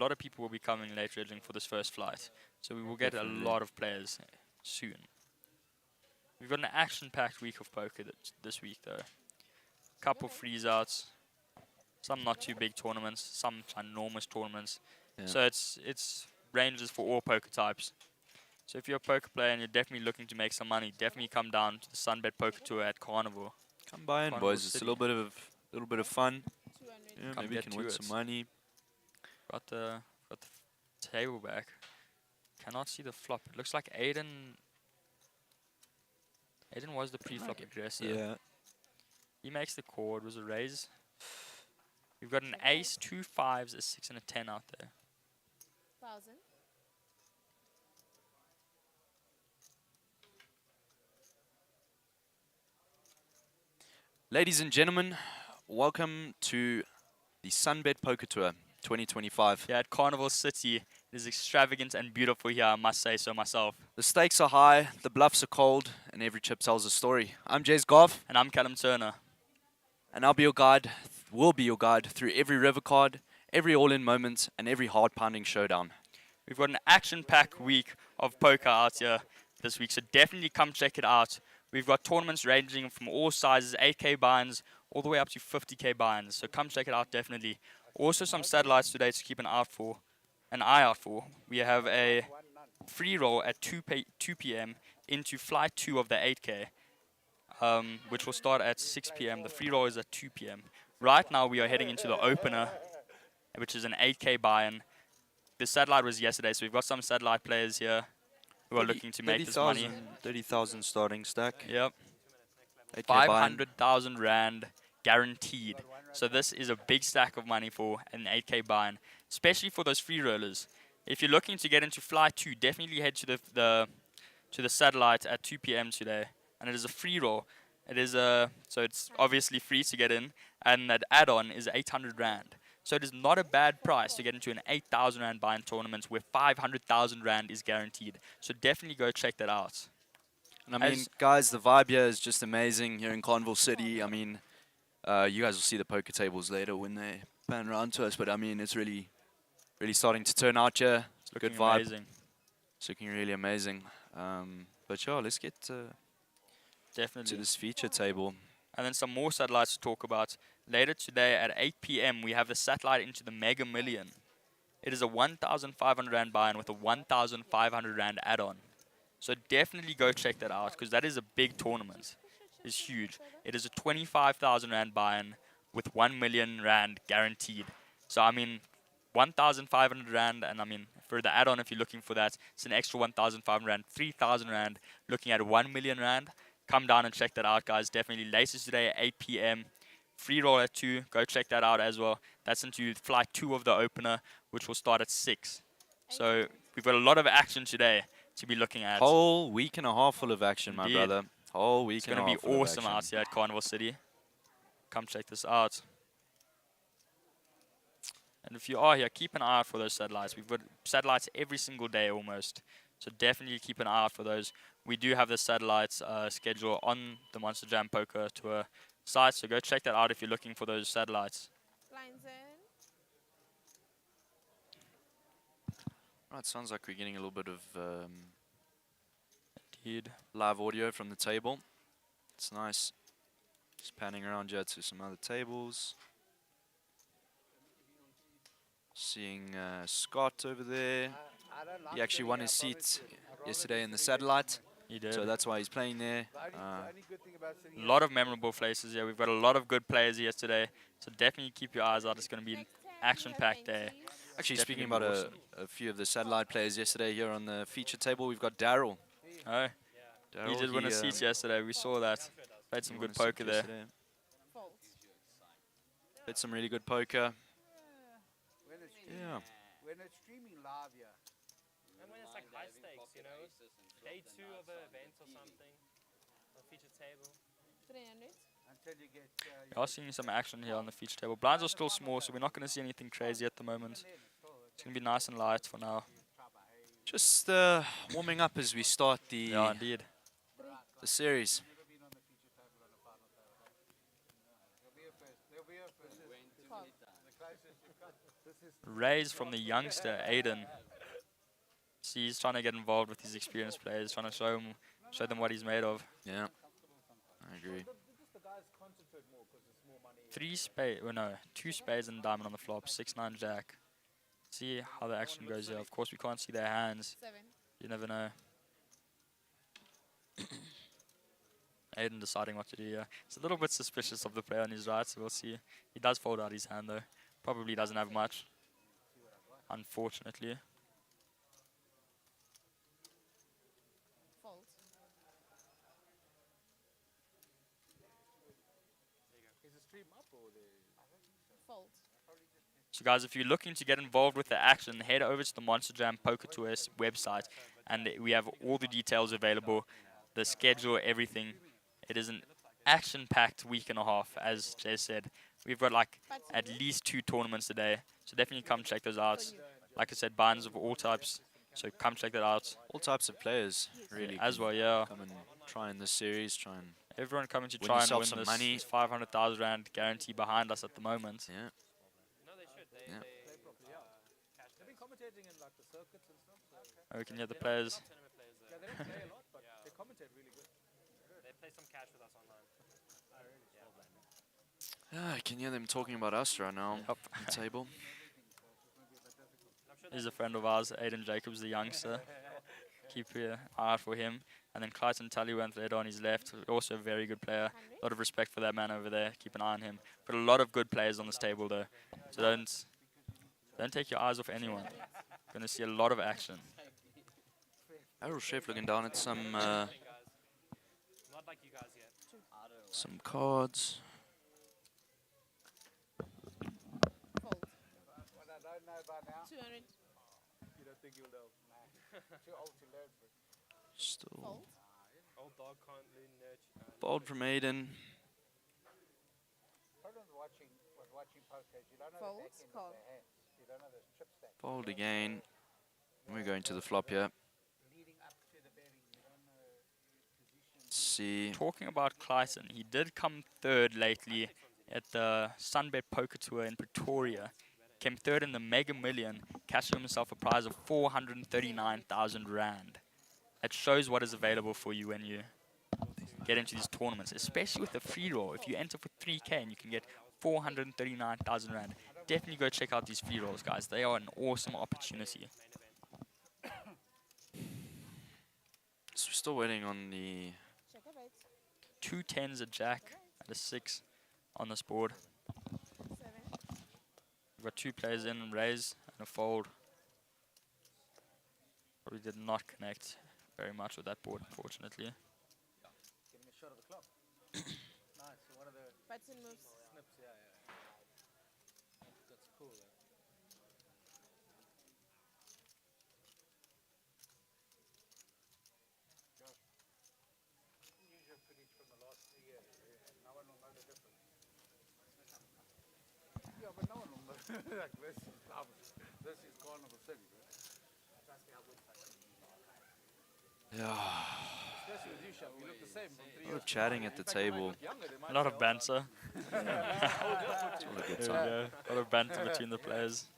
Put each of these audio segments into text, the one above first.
lot of people will be coming late dredging for this first flight. So we will get Definitely. a lot of players soon. We've got an action-packed week of poker this week, though. Couple freeze-outs. Some not too big tournaments. Some enormous tournaments. Yeah. So it's ranges for all poker types. So if you're a poker player and you're definitely looking to make some money, definitely come down to the Sunbet Poker Tour at Carnival. Come by in, Carnival boys. It's a City. little bit of fun. Yeah, Come maybe you get can win to some it. money. Got the table back. Cannot see the flop. It looks like Aiden was the pre-flop aggressor. Yeah. He makes the call. It was a raise. We've got an ace, 2 5s, a 6 and a 10 out there. 1,000. Ladies and gentlemen, welcome to the Sunbet Poker Tour 2025. Yeah, at Carnival City. It is extravagant and beautiful here, I must say so myself. The stakes are high, the bluffs are cold, and every chip tells a story. I'm Jace Goff, And I'm Callum Turner. and I'll be your guide, will be your guide through every river card, every all-in moment, and every heart-pounding showdown. We've got an action-packed week of poker out here this week, so definitely come check it out. We've got tournaments ranging from all sizes, 8K buy-ins, all the way up to 50K buy-ins, so come check it out definitely. Also some satellites today to keep an eye out for. We have a free roll at 2 p.m. into flight 2 of the 8K, which will start at 6 p.m. The free roll is at 2 p.m. Right now we are heading into the opener, which is an 8K buy-in. The satellite was yesterday, so we've got some satellite players here who are looking to make this money. 30,000 starting stack. Yep. 8K buy-in. 500,000 Rand guaranteed. So this is a big stack of money for an 8K buy-in, especially for those free rollers. If you're looking to get into flight 2, definitely head to the satellite at 2 p.m. today, and it is a free roll. It is so it's obviously free to get in, and that add-on is 800 Rand. So it is not a bad price to get into an 8,000 Rand buy-in tournament where 500,000 Rand is guaranteed. So definitely go check that out. And I mean, guys, the vibe here is just amazing here in Carnival City. I mean, you guys will see the poker tables later when they pan around to us, but I mean, it's really starting to turn out here. It's looking Good vibe. amazing. It's looking really amazing. But yeah, let's get to Definitely. this feature table. And then some more satellites to talk about. Later today at 8 p.m. we have the satellite into the Mega Million. It is a 1,500 Rand buy-in with a 1,500 Rand add-on. So definitely go check that out because that is a big tournament. It's huge. It is a 25,000 Rand buy-in with 1 million Rand guaranteed. So I mean, 1,500 Rand, and I mean, for the add-on, if you're looking for that, it's an extra 1,500 Rand, 3,000 Rand, looking at 1 million Rand. Come down and check that out, guys. Definitely latest today at 8 p.m. Free roll at 2. Go check that out as well. That's into flight 2 of the opener, which will start at 6. So we've got a lot of action today to be looking at. Whole week and a half full of action, my Indeed. brother. Whole week It's and a going half to be full of awesome action. out here at Carnival City. Come check this out. And if you are here, keep an eye out for those satellites. We've got satellites every single day almost. So definitely keep an eye out for those. We do have the satellites schedule on the Monster Jam Poker Tour site. So go check that out if you're looking for those satellites. Lines in. Right, sounds like we're getting a little bit of Indeed. live audio from the table. It's nice. Just panning around here to some other tables. Seeing Scott over there. He actually won his seat yesterday in the satellite, He did. so that's why he's playing there. A lot of memorable places here. We've got a lot of good players here today. So definitely keep your eyes out. It's going to be an action-packed day. Actually, Definitely speaking about awesome. a few of the satellite players yesterday here on the feature table, we've got Daryl. Oh, he did win a seat yesterday. We saw that. Played some good poker there. False. Played some really good poker. Yeah. When it's streaming live, yeah. And when it's like high stakes, you know, day 2 of an event or something, on a featured table. 300. Until you get. We are seeing some action here on the feature table. Blinds are still small, so we're not going to see anything crazy at the moment. It's going to be nice and light for now. Just warming up as we start Yeah, indeed. the series. There'll be a first. The closest you come. This is Raise from the youngster, Aiden. See, he's trying to get involved with his experienced players, trying to show them what he's made of. Yeah, I agree. Three spade, well no, two spades and diamond on the flop, 6-9 jack. See how the action goes here. Of course, we can't see their hands. 7. You never know. Aiden deciding what to do here. It's a little bit suspicious of the player on his right, so we'll see. He does fold out his hand though. Probably doesn't have much, unfortunately. Fold. Fold. So guys, if you're looking to get involved with the action, head over to the Monster Jam Poker Tours website, and we have all the details available, the schedule, everything. It is an action-packed week and a half, as Jay said. We've got like at least 2 tournaments a day, so definitely come check those out. Like I said, binds of all types, so come check that out. All types of players, really. As can well, yeah. Come and try in this series, try and Everyone coming to Win try and yourself win some this money. 500,000 Rand guarantee behind us at the moment. yeah. No, they should. Yeah. They've been commentating in like the circuits and stuff. So. And we can hear the players. Tournament players Yeah, there. they don't play a lot, but they commentate really good. They play some cash with us online. Yeah, I can hear them talking about us right now Yup. on the table. I'm sure He's a friend of ours, Aiden Jacobs, the youngster. Keep an eye out for him. And then Clayton Tully-Wentz later on his left, also a very good player. A lot of respect for that man over there. Keep an eye on him. Got a lot of good players on this table though, so don't take your eyes off anyone. Gonna see a lot of action. Errol Chef looking down at some not like you guys yet. some cards. Fold. What I don't know by now, 200. you don't think you'll know. Nah. Too old to learn. But Still Fold. Old dog can't learn nurture. fold from Aiden. problems watching poker is you don't know Folds, the back end call. of their hands. You don't know the chip stack. Fold again. We're going to the flop here. Leading up to the betting, you don't know position. Let's see. Talking about Clayton, he did come third lately at the Sunbet Poker Tour in Pretoria. Came third in the Mega Million, cashing himself a prize of 439,000 Rand. That shows what is available for you when you get into these tournaments, especially with the free roll. If you enter for 3K and you can get 439,000 Rand, definitely go check out these free rolls, guys. They are an awesome opportunity. So we're still waiting on the Check a bait. 2 10s, a jack, and a 6 on this board. 7. We've got 2 players in, raise and a fold. Probably did not connect very much with that board, unfortunately. Getting a shot of the clock. Nice. So one of the Button moves. snips, yeah. That's cool. Use your footage from the last 3 years. No one will know the difference. Yeah, but no one will know. Like this is Carnival City, bro. yeah. Especially with you, Shab. You look the same from 3 We're years. chatting at the table. A lot of banter. It's all a good There time. we go. A lot of banter between the players.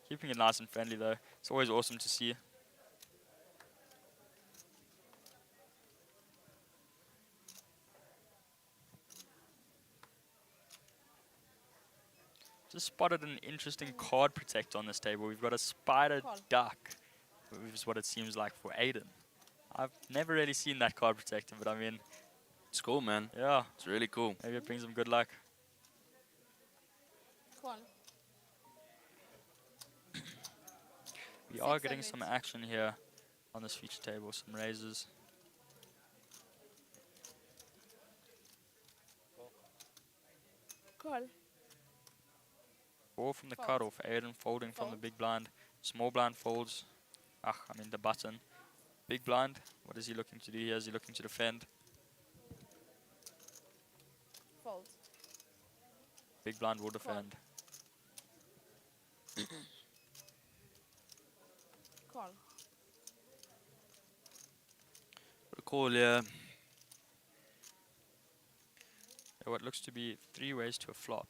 Keeping it nice and friendly though. It's always awesome to see. Just spotted an interesting card protector on this table. We've got a spider Call. duck, which is what it seems like for Aiden. I've never really seen that card protector, but I mean, It's cool, man. yeah, It's really cool. maybe it brings him good luck. Call. We are 6 getting of some it. action here on this feature table, some raises. Call. Ball from the Fold. cutoff, Aiden folding from the Fold. big blind. Small blind folds. The button. Big blind, what is he looking to do here? Is he looking to defend? Fold. Big blind will defend. Call. Got a call here. Yeah, what looks to be 3 ways to a flop.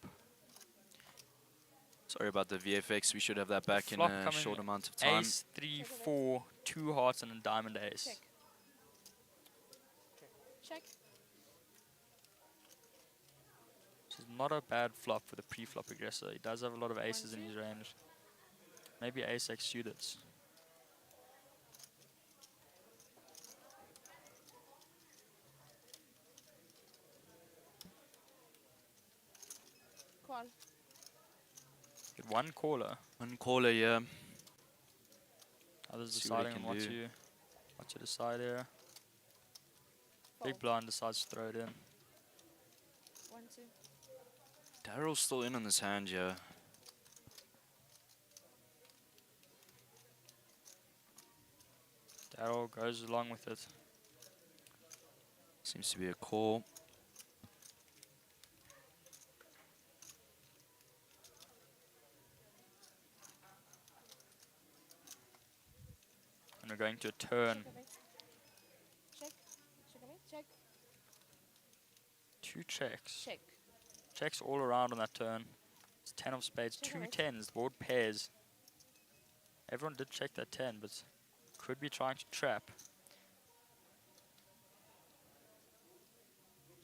Sorry about the VFX. We should have that back in Flop a coming short amount of time. Ace, 3, 4, 2 hearts, and a diamond ace. Check. Check. Which is not a bad flop for the pre-flop aggressor. He does have a lot of aces in his range. Maybe ace X suited. Call. Get one caller. One caller here. Others See what he deciding on can do. what to decide here. Big Fold. blind decides to throw it in. 1, 2. Daryl's still in on this hand here. Daryl goes along with it. Seems to be a call. And we're going to a turn. Check a bit. Check. Check a bit. Check. 2 checks. Check. Checks all around on that turn. It's 10 of spades, Check 2 it. tens, the board pairs. Everyone did check that 10, but could be trying to trap.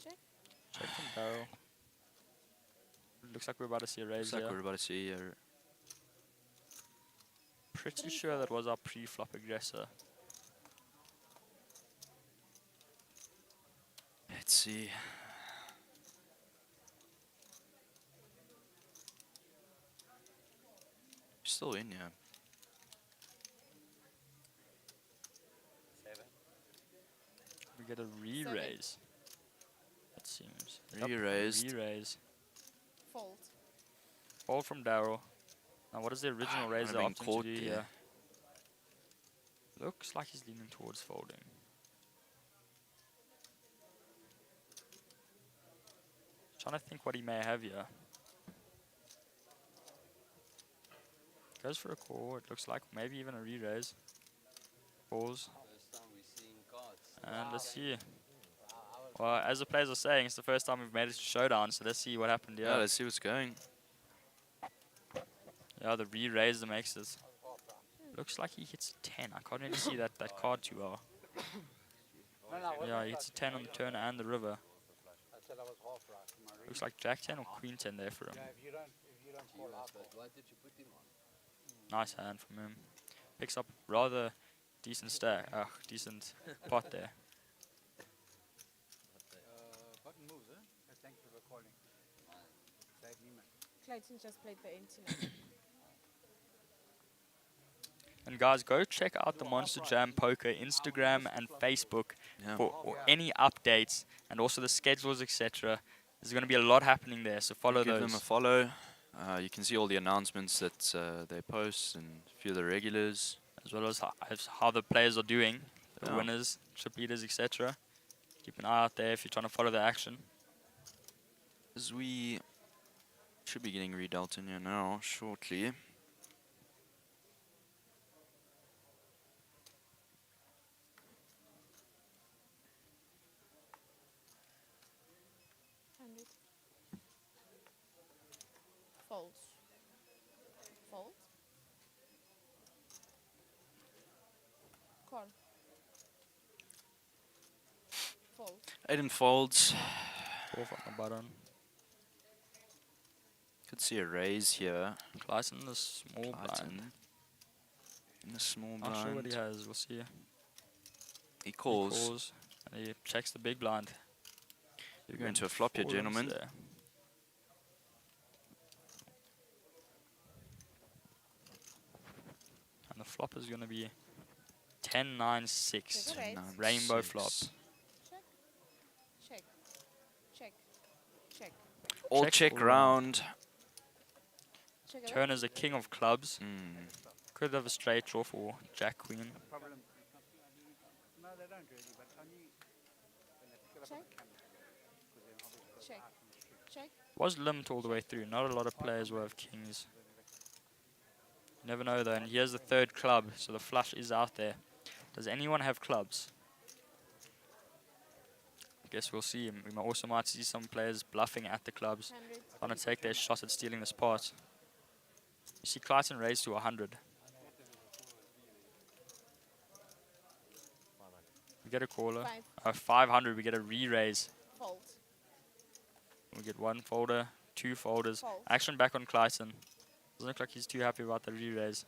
Check. Check from barrel. Looks like we're about to see a raise Looks like here. we're about to see here. Pretty 3, sure that 4. was our pre-flop aggressor. Let's see. Still in, yeah. We get a re-raise. It seems. Re-raised. Re-raise. Fold. Fold from Daryl. Now what is the original might raise have they're been opting caught to do there. here? Looks like he's leaning towards folding. Trying to think what he may have here. Goes for a call, it looks like. Maybe even a re-raise. Calls. And let's see. Well, as the players are saying, it's the first time we've made it to showdown, so let's see what happened here. Yeah, let's see what's going. Yeah, the re-raise that makes it. Looks like he hits a 10. I can't really see that card too well. Yeah, he hits a 10 on the turn and the river. I said I was half right. Am I reading? Looks like Jack 10 or Queen 10 there for him. Yeah, if you don't call out. Nice hand from him. Picks up rather decent stack. Decent pot there. Button moves, eh? Thank you for calling. Save me, man. Clayton just played the empty now. And guys, go check out the Monster Jam Poker Instagram and Facebook Yeah. for any updates and also the schedules, etc. There's going to be a lot happening there, so follow Give those. them a follow. You can see all the announcements that they post and a few of the regulars. As well as how the players are doing, the Yeah. winners, trip leaders, etc. Keep an eye out there if you're trying to follow the action. As we should be getting redealt in here now, shortly. Fold. Fold. Call. Fold. Aiden folds. Off on the button. Could see a raise here. Clayton in the small blind. Clayton in the small Not sure what he blind. has. We'll see. He He calls. calls and he checks the big blind. You're going to a flop here, Four limps gentlemen. there. And the flop is going to be 10-9-6. Check it out. Rainbow flop. Check. Check. Check. Check. All Checks check all round. round. Check it out. Turn is a king of clubs. Hmm. Could have a straight draw for Jack Queen. Problem. No, they don't really, but only when they pick it up Check. on the camera. Because then obviously Check. Check. Was limped all the way through. Not a lot of players will have kings. You never know though. And here's the third club, so the flush is out there. Does anyone have clubs? I guess we'll see. We also might see some players bluffing at the clubs, 100. trying to take their shot at stealing this part. You see Clayton raised to 100. We get a caller. 500, we get a re-raise. Fold. We get one folder, two folders. Fold. Action back on Clayton. Doesn't look like he's too happy about the re-raise.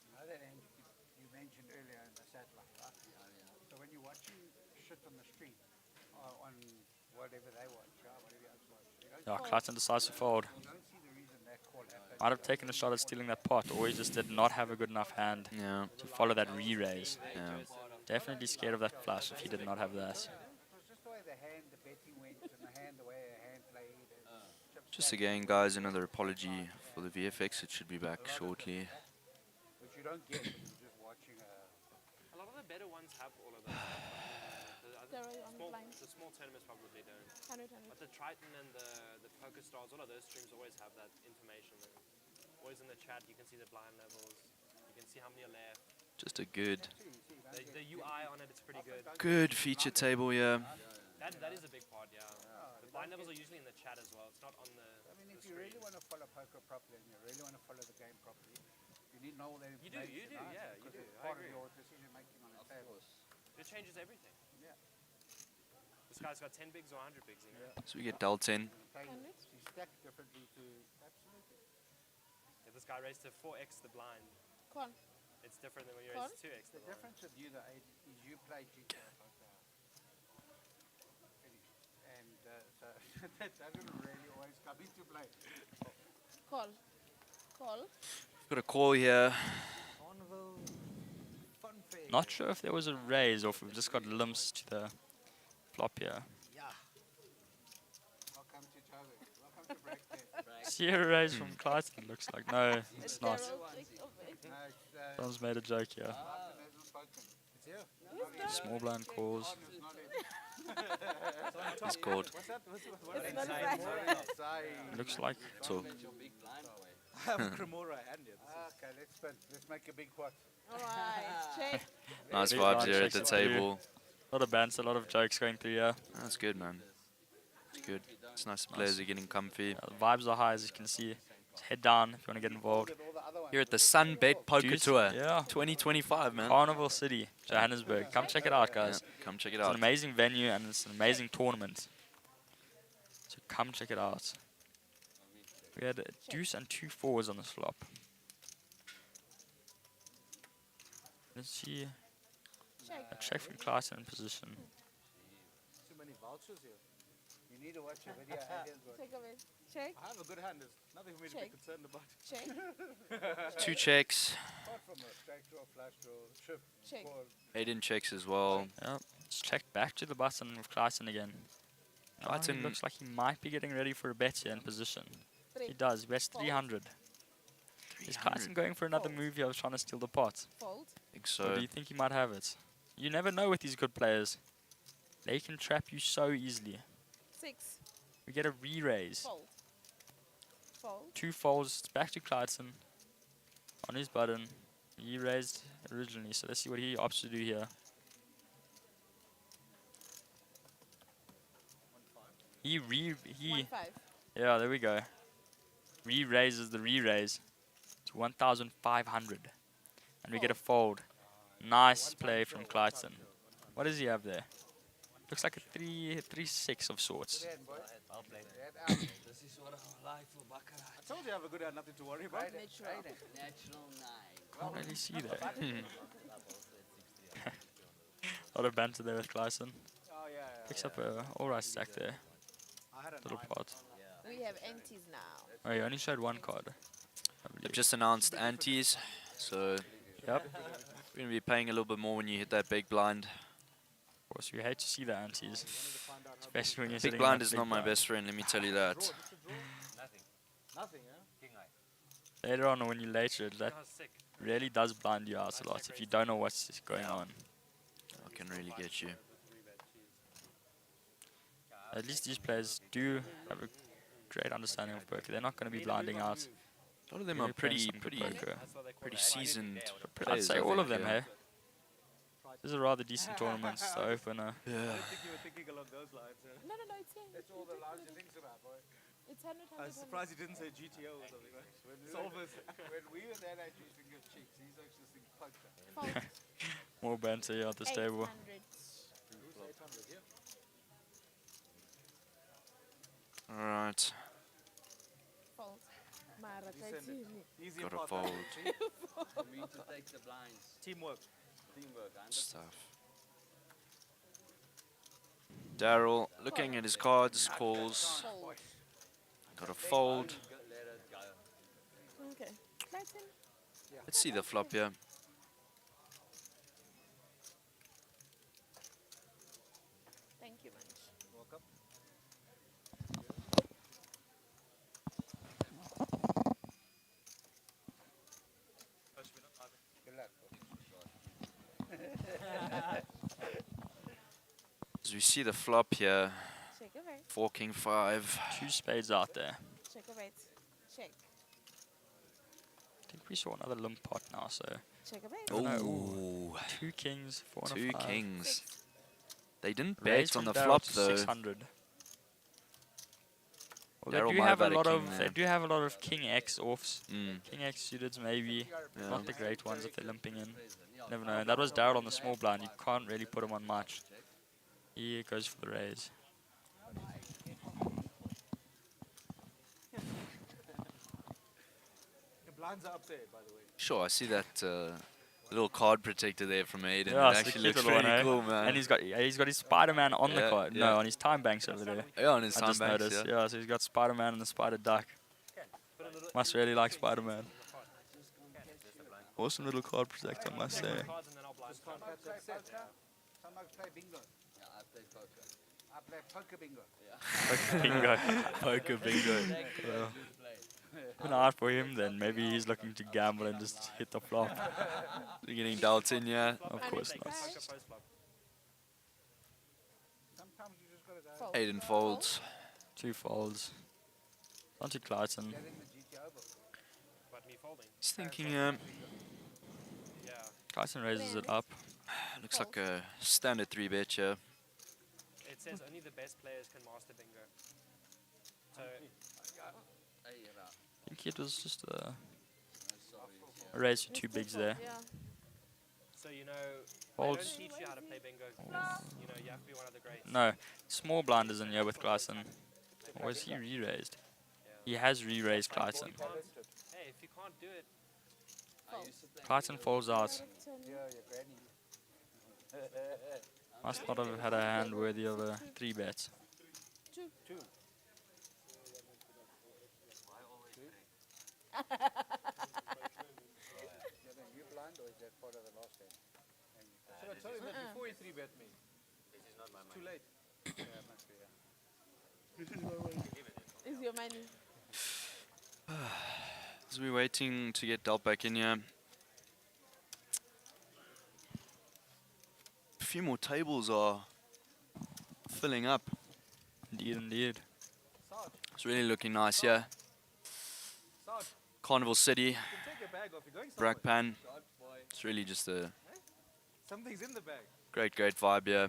You know that end you mentioned earlier in the satellite, right? So when you're watching shit on the street, or on whatever they watch, whatever else watch, you don't, Clayton decides to fold. you don't see the reason that call happened. Might have taken a shot at stealing that pot, or he just did not have a good enough hand Yeah. to follow that re-raise. Yeah. Definitely scared of that flush if he did not have that. It was just the way the hand, the betting went, and the way her hand played. And Just again, guys, another apology for the VFX. It should be back shortly. which you don't get when you're just watching a. A lot of the better ones have all of those. They're all on small, blind. the small tournaments probably don't. 100, But the Triton and the Poker Stars, all of those streams always have that information there. Always in the chat, you can see the blind levels. You can see how many are left. Just a good The UI on it, it's pretty good. good feature table here. That is a big part, yeah. The blind levels are usually in the chat as well. It's not on the. I mean, if you really want to follow poker properly and you really want to follow the game properly, you need to know all that You do, information. yeah, you because do. it's I part of agree. your decision making on the table. It changes everything. Yeah. This guy's got 10 bigs or 100 bigs, you know? So we get dealt in. She's stacked differently to absolutely. If this guy raised to 4x the blind, Come on. it's different than when you Con? raise to 2x The the blind. difference with you, the eight, is you play jigsaw poker. And so that doesn't really always come into play. Call. Call. Got a call here. Carnival fun fair. Not sure if there was a raise or if we've just got limps to the flop here. Yeah. Welcome to Joburg. Welcome to Breakfast. See a raise from Clayton, looks like. No, it's not. Zero click of it. No, it's Someone's made a joke here. Martin hasn't spoken. It's here. Who's that? Small blind calls. Partner's not in. It's called. What's that? It's not a sign. Looks like. So I have a Cremora hand here. Okay, let's spin. Let's make a big pot. Alright, check. nice Big vibes blind here at checks the it through. table. A lot of banter, a lot of jokes going through here. That's good, man. It's good. It's nice the players are getting comfy. The vibes are high, as you can see. Just head down if you want to get involved. All the other ones. Here at the Sunbet Poker Dudes, Tour yeah. 2025, man. Carnival City, Johannesburg. Come check it out, guys. Yeah, come check it It's an out. amazing venue and it's an amazing tournament. So come check it out. We had a deuce and 2 fours on this flop. Let's see. Check. A check from Clayton in position. Too many vouchers here. You need to watch a video. Adrian's watch. Check of it. Check. I have a good hand. There's nothing for me to be Check. concerned about. Check. 2 checks. Apart from a straight draw, flash draw, chip, Check. call. 8 in checks as well. Yeah, let's check back to the button with Clayton again. Clayton- He looks like he might be getting ready for a bet here in position. He 3. does. He bets 300. Is Clayton going for another move here of trying to steal the pot? Fold. I think Or so. do you think he might have it? You never know with these good players. They can trap you so easily. 6. We get a re-raise. Fold. Fold. 2 folds. It's back to Clayton. On his button. He raised originally, so let's see what he opts to do here. He 1 5. yeah, there we go. Re-raises the re-raise to 1,500. And we get a fold. Nice play from Clayton. What does he have there? Looks like a 3-6 of sorts. Hand, boy. Well played. Hand out. This is what I like for Baccarat. I told you I have a good hand, nothing to worry about. Natural. Natural 9. Can't really see that. A lot of banter there with Clayton. Oh, yeah. Picks up a alright stack there. I had a Little nine. pot. We have empties now. Oh, he only showed 1 card. I They've believe. just announced antes, so Yep. we're going to be paying a little bit more when you hit that big blind. Of course, you hate to see the antes. Especially when you're Big sitting in blind that is big not my blind. best friend, let me tell you that. Nothing. Nothing, huh? King eye. Later on, when you later it, that How sick. really does blind you out a lot if you don't know what's going on. I can really get you. At least these players do have a great understanding of poker. They're not going to be blinding out. A lot of them They're are playing pretty, some good pretty, poker. That's why they call pretty it seasoned I'd players. say I all of think, them, yeah. hey? This is a rather decent tournament. It's the opener. Yeah. I think you were thinking along those lines. No, it's here. That's all the lines you think about, boy. It's 100, I was surprised he didn't say GTO or something. Solvers. When we were that age, we used to give chicks. These are just think poker. Fold. More banter here at this table. 800. Who's 800 here? All right. Fold. Mara, You send it. Easy Gotta and fast. fold. For me to take the blinds. Teamwork. Teamwork, I understand. Stuff. Daryl looking at his cards, calls. Fold. Got a fold. Let it go. Okay. Clayton. Let's see the flop here. Thank you, Manch. Welcome. Good luck. As we see the flop here, Check a bait. 4 king 5. 2 spades out there. Check a bait. Check. I think we saw another limp pot now, so Check a bait. Oh, no. Ooh, 2 kings, 4 and 2 a 5. kings. They didn't Raise bet on from the Daryl flop to though. 600. Well, Daryl they do might have have a had a lot king of there. they do have a lot of king X offs. Mm. King X suiteds maybe, Yeah. not the great ones if they're limping in. Never know. And that was Daryl on the small blind. You can't really put him on much. He goes for the raise. The blinds are up there, by the way. Sure, I see that little card protector there from Aiden. Yeah, It it's the actually cute looks little really one, eh? cool, man. And he's got his Spider-Man on the Yeah, card. yeah. No, on his time banks over there. Yeah, on his I time just banks, noticed. yeah. Yeah, so he's got Spider-Man and the Spider Duck. Must really like Spider-Man. Awesome little card protector, I must say. Cards and then I'll blind Some start. play poker. Some play bingo. Yeah, I play poker. I play poker bingo. Bingo. Poker bingo. Thank you, Yeah. just play. Keep an eye for him then. Maybe he's looking to gamble and just hit the flop. You're getting dealt in, yeah. Of course Take not. poker post flop. Sometimes you just gotta go Fold. Aiden folds. 2 folds. On to Clayton. get in the GTO book. But me folding. He's thinking, Yeah. Clayton raises it up. looks like a standard 3-bet here. It says only the best players can master bingo. So Hey, Ra. I think it was just a Sorry. Yeah. raise for 2 bigs there. Yeah. so you know they Folds. don't teach you how to play bingo. 'Cause, you know, you have to be one of the greats. No, small blind is in here with Clayton. Or was he re-raised? He has re-raised Clayton. Hey, if you can't do it, I used to play Clayton falls out. Yeah, your granny. Must not have had a hand worthy of a 3-bet. Two. Yeah, then you blind or is that part of the last hand? Should I tell him that before you 3-bet me? This is not my money. Too late. Yeah, it must be, yeah. Is your money? As we're waiting to get dealt back in here. A few more tables are filling up. Indeed, indeed. Sarge, It's really looking nice here. Sarge, Carnival City, you can take your bag off. You're going somewhere. Brackpan. God boy. It's really just a Something's in the bag. great vibe here.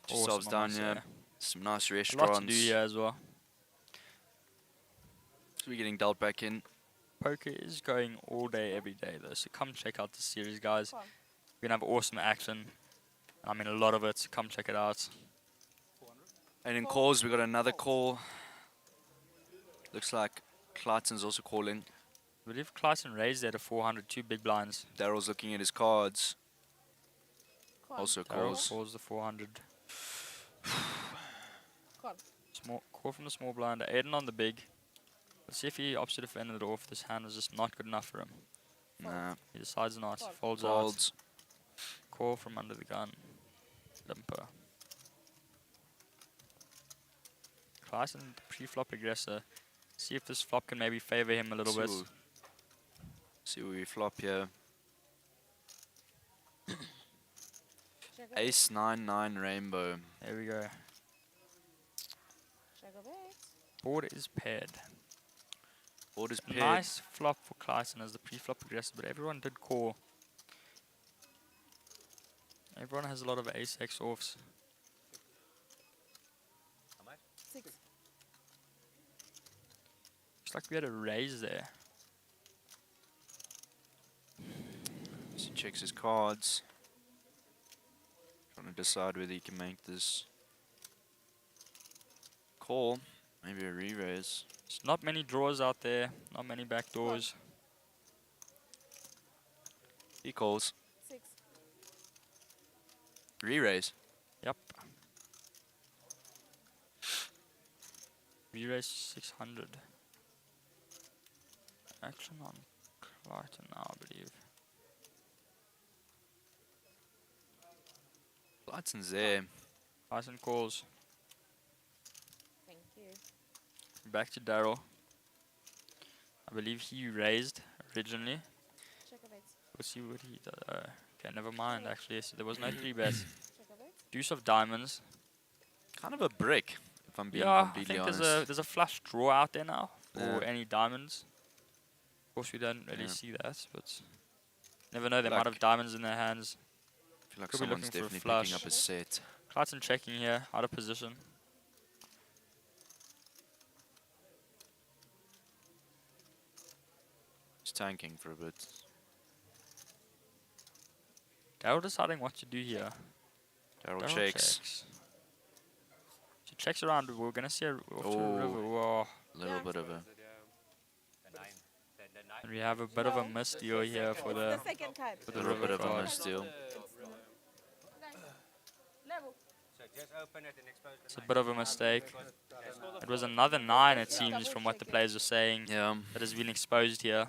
Get yourselves Awesome, I down must here. say. Some nice A lot restaurants. to do here as well. So we're getting dealt back in. Poker is going all day, every day though, so come check out the series, guys. Come on. We're gonna have awesome action. I mean, a lot of it, so come check it out. And in calls, we got another call. Looks like Clayton's also calling. I believe Clayton raised there to 400, 2 big blinds. Daryl's looking at his cards. Come on. Also Daryl calls. calls the 400. Come on. Small call from the small blind. Aiden on the big. Let's see if he opts to defend it off. This hand was just not good enough for him. Nah, He decides not. Fold. Folds out. folds. Call from under the gun. Limper. Clayton, the pre-flop aggressor. See if this flop can maybe favor him a little bit. See where we flop here. Check a bait. Ace 9-9 rainbow. There we go. Check a bait. Board is paired. Board is paired. Nice flop for Clayton as the pre-flop aggressor, but everyone did call. Everyone has a lot of ace X offs. 6. Looks like we had a raise there. So he checks his cards. Trying to decide whether he can make this call. Maybe a re-raise. There's not many draws out there. Not many back doors. He calls. 6. Re-raise. Yep. Re-raise 600. Action on Clayton now, I believe. Lightson's there. Clayton calls. Thank you. Back to Daryl. I believe he raised originally. Check a bit. We'll see what he does. Okay, never mind. Actually, so there was no 3 bets. Check a bit. Deuce of diamonds. Kind of a brick, if I'm being Yeah, I completely think honest. there's a flush draw out there now for Yeah. any diamonds. Of course, we don't really Yeah. see that, but never know. They Like- might have diamonds in their hands. I feel like Could be someone's looking for a definitely flush. picking up a set. Clayton checking here, out of position. He's tanking for a bit. Daryl deciding what to do here. Daryl Daryl checks. She checks around. We're gonna see a off to a Oh. river. Whoa. A little bit of a... And we have a bit of a misdeal here for It's the the second card. for the little bit river of a card. misdeal. Level. It's a bit of a mistake. It was another 9, it seems, from what the players are saying, Yeah. that has been exposed here.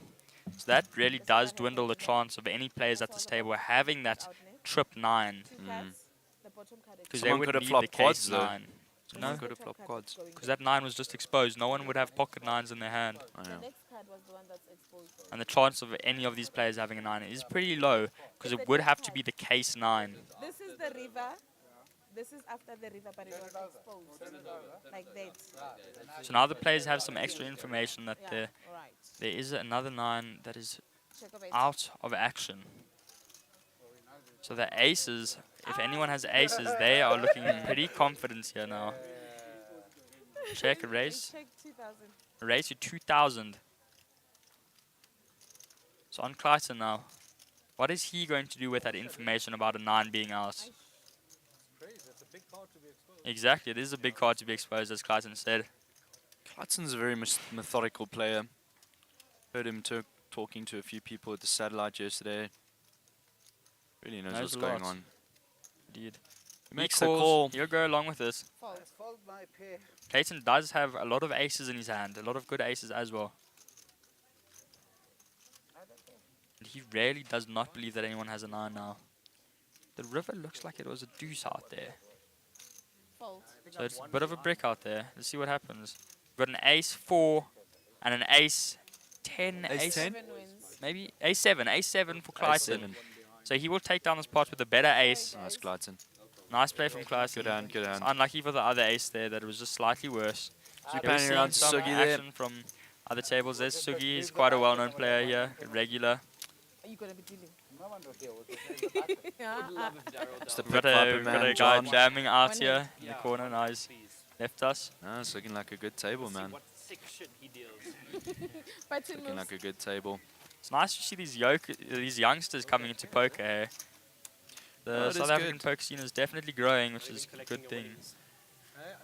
So that really does dwindle the chance of any players at this table having that trip 9. 2 cards. The bottom card is Because they Someone would could have need flopped the quads, case though. 9. Someone No, could have flopped quads. because that 9 was just exposed. No one would have pocket 9s in their hand. Oh, The yeah. next card was the one that's exposed. though. And the chance of any of these players having a 9 is pretty low, because it would have to be the case 9. This is the river. This is after the river, but it was exposed. Like that. So now the players have some extra information that Yeah, right. there is another 9 that is Check a bit. out of action. So the aces, if anyone has aces, they are looking pretty confident here now. Check a raise. Check 2000. A raise to 2,000. So on Clayton now. What is he going to do with that information about a 9 being out? Crazy. It's a big card to be exposed. Exactly, it is a big card to be exposed, as Clayton said. Clayton's a very methodical player. Heard him talking to a few people at the satellite yesterday. Really knows Knows what's a going lot. on. Indeed. He makes the call. calls, he'll go along with this. Fold. Fold my pair. Clayton does have a lot of aces in his hand, a lot of good aces as well. And he really does not believe that anyone has a 9 now. The river looks like it was a deuce out there. Fold. So it's a bit of a brick out there. Let's see what happens. We've got an ace 4 and an ace 10. Ace 10? 7 wins. Maybe ace 7. Ace 7 for Clayton. A7. So he will take down this pot with a better ace. Nice, Clayton. Nice play from Clayton. Good hand, good hand. It's unlucky for the other ace there that it was just slightly worse. Keep Here we're panning around seeing some Sugi there. action from other tables. There's Sugi. He's quite a well-known player here. A regular. Are you going to be dealing? No one was here. Was the Yeah. It's the We've Pit got Viper we've got a man, guy John. jamming out One here in the corner. Now he's left us. Ah, it's looking like a good table, man. What sick shit he deals. Button Looking moves. like a good table. It's nice to see these youngsters coming into poker here. Oh, The it South is African good. poker scene is definitely growing, which Really is a collecting good your thing. winnings.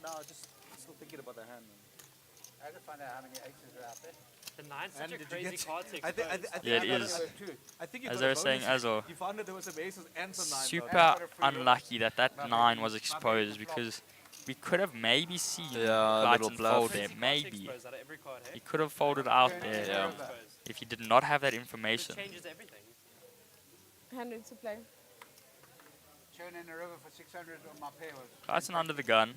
No, just still thinking about the hand. Man. I had to find out how many aces are out there. The 9's such And a did you crazy get- card to I think, expose. Yeah, it I got is. Too. I think you As got they a were saying, bonus. Azor, You found that there was some aces and some nines. super unlucky that that 9 was exposed, because we could have maybe seen Yeah, a little Clayton bluff. fold there. Crazy cards to Maybe. expose out of every card, hey? He could have folded out there Yeah. if he did not have that It information. changes everything. 100 to play. Churn in the river for 600 on my pair was. Clayton under the gun.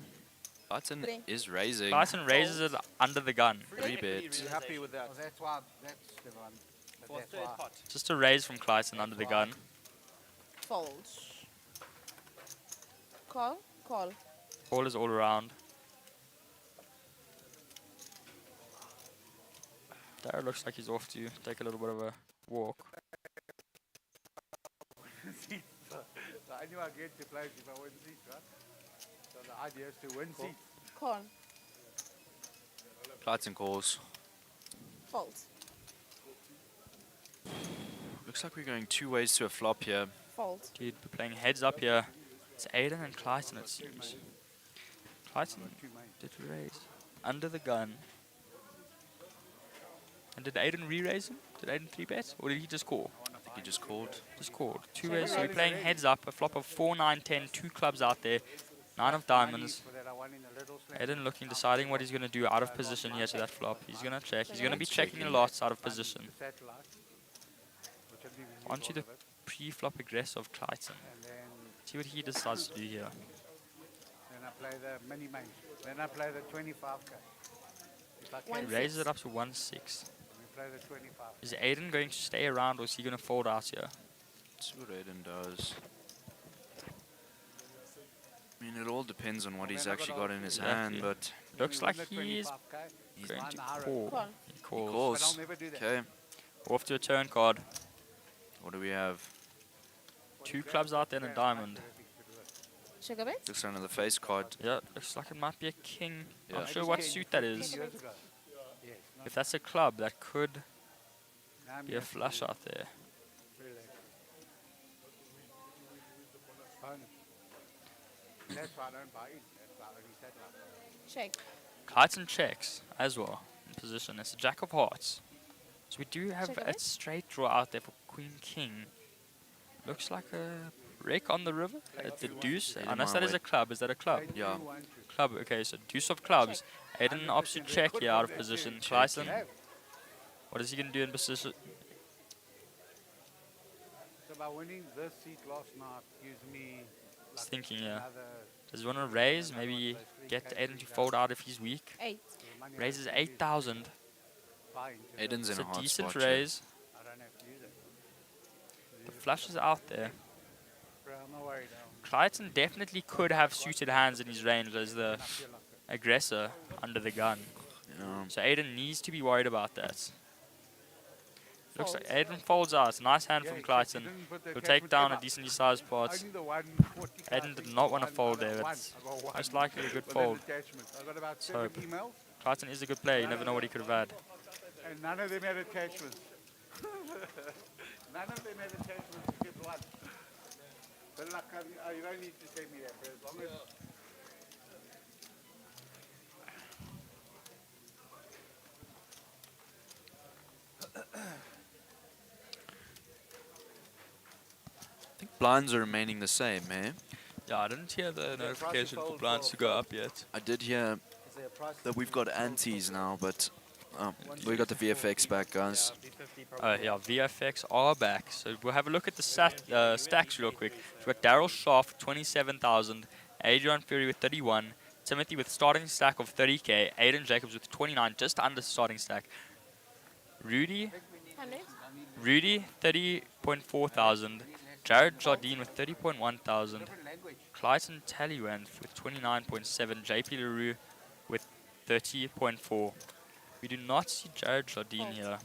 Clayton Three. is raising. Clayton raises it under the gun. Three Equity bet. You happy with that? Well, that's why. That's the one. But For that's third why. pot. Just a raise from Clayton under the gun. Fold. Call. Call. Ball is all around. Darryl looks like he's off to take a little bit of a walk. So I knew I'd get to play if I win seats, right? So the idea is to win seats. Call. Clayton calls. Fold. Looks like we're going two ways to a flop here. Fold. Dude, we're playing heads up here. It's Aiden and Clayton, it seems. Clayton did raise under the gun. And did Aiden re-raise him? Did Aiden 3-bet? Or did he just call? I think he just called. Just called. Two ways, so we're playing heads up. A flop of 4, 9, 10. Two clubs out there. 9 of diamonds. For that I won in the little slam. Aiden looking, deciding what he's going to do out of position here to that flop. He's going to check. He's going to be checking a lot out of position. The satellite, which I didn't use Onto all the of it. pre-flop aggressive Clayton. And then See what he decides to do here. I play the mini main. Then I play the 25k. If I One can, He raises it up to 1-6. we play the 25. Is Aiden going to stay around or is he going to fold out here? Let's see what Aiden does. I mean, it all depends on what he's actually got in his hand, Exactly. but Looks When you like win the he's 25K, he's going Mine to are- call. Call. He he calls. But I'll calls. never do that. Okay, Off to a turn card. what do we have? Two clubs out there and a diamond. Sugar bet. Looks under the face card. Yeah, looks like it might be a king. Yeah. Not sure what suit that is. 10 years ago. Yes, not If that's a club, that could now I'm be a just flush out there. relaxed. Bonus. That's why I don't buy in. That's why I only satellite. Check. Clayton checks as well in position. It's a jack of hearts. So we do have Check a a bit. straight draw out there for Queen King. Looks like a wreck on the river. The deuce. Eight Unless my that is way. a club. Is that a club? Yeah. Club. Okay, so deuce of clubs. Aiden opts to check here out of position. Clayton, what is he going to do in position? So by winning this seat last night gives me He's like thinking, yeah. another Does he want to raise? Maybe get Aiden to fold out if he's weak. 8. money Raises I have to use 8,000. buy into Aiden's It's in a a hard decent spot. here. raise. I don't have to use it. The flush is out there. Bro, I'm not worried. Clayton definitely could have suited hands in his range as the I feel like it. aggressor under the gun. Yeah. So Aiden needs to be worried about that. Looks like Fold. Aiden folds out. Nice hand Yeah, from except Clayton. he didn't put the He'll take attachment down a ever. decently sized pot. Only the 140 Aiden did thing, not want to one- fold I got there. one. It's I got one most likely a good with an fold. attachment. I got about Let's 7 hope. emails, Clayton is a good player. You never know what he could have had. and none of them had attachments. None of them had attachments except one. But like, you don't need to tell me that, but as long as I think blinds are remaining the same, eh? Yeah, I didn't hear the notification for blinds to go up yet. I did hear that we've got antes now, but we got the VFX back, guys. Yeah, VFX are back. So we'll have a look at the stacks real quick. We've got Daryl Schaff, 27,000. Adrian Fury with 31. Timothy with starting stack of 30k. Aiden Jacobs with 29, just under starting stack. Rudy 100. 30.4 thousand. Jared Jardine with 30.1 thousand. different language. Clayton Tallywanth with 29.7. JP LaRue with 30.4. We do not see Jared Jardine Fold. here,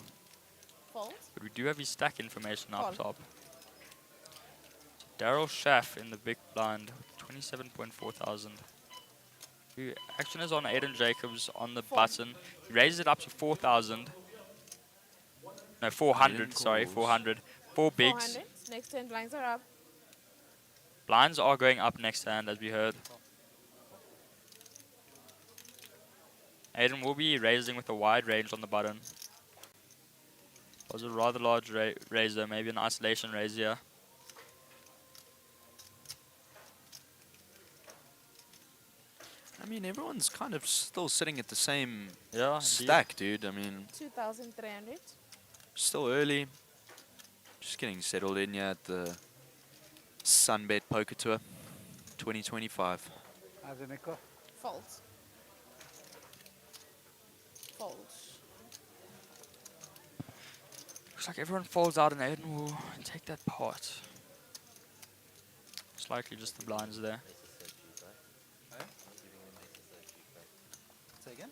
Fold. but we do have his stack information up Call. top. Daryl Schaff in the big blind, 27.4 thousand. Action is on Aiden Jacobs on the Fold. button. He raises it up to 4,000. No, 400, sorry, calls. 400. Four bigs. 400. Next 10 blinds are up. Blinds are going up next hand, as we heard. Aiden will be raising with a wide range on the button. Was a rather large raiser, maybe an isolation raise here. I mean, everyone's kind of still sitting at the same Yeah, indeed. stack, dude. I mean, 2,300. still early. Just getting settled in here at the Sunbet Poker Tour 2025. How's it, Nico? Fold. Fold. Looks like everyone falls out and Aiden will take that pot. It's likely just the blinds there. Say again?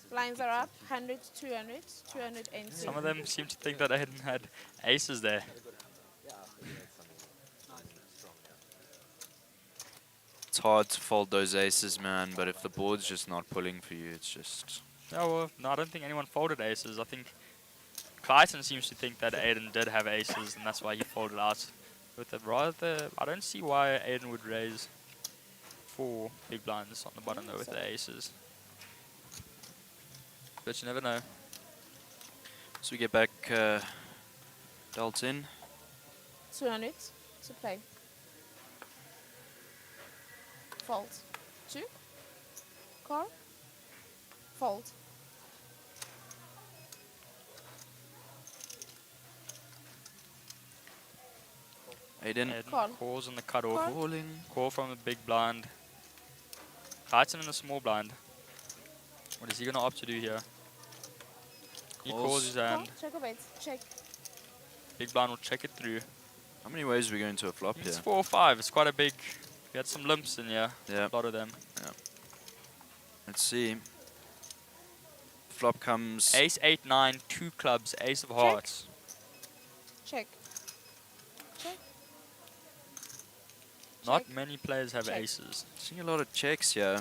Blinds are up. 100, 200, 210. Some of them seem to think that Aiden had aces there. It's hard to fold those aces, man, but if the board's just not pulling for you, it's just Yeah, well, no, I don't think anyone folded aces. I think Clayton seems to think that Aiden did have aces, and that's why he folded out. With a rather, I don't see why Aiden would raise 4 big blinds on the button though with the aces. But you never know. So we get back dealt in. 200 to play. Fold. 2. Call. Fold. Aiden Aiden Call. calls on the cutoff. Call. calling. Call from the big blind. Clayton in the small blind. What is he going to opt to do here? He Calls. calls his Call. hand. Check of 8. Check. Big blind will check it through. How many ways are we going to a flop It's here? 4 or 5. It's quite a big. We had some limps in here. Yeah. A lot of them. Let's see. Flop comes. Ace, 8, 9, 2 clubs, ace of hearts. Check. Check. Not Check. many players have Check. aces. Seeing a lot of checks here.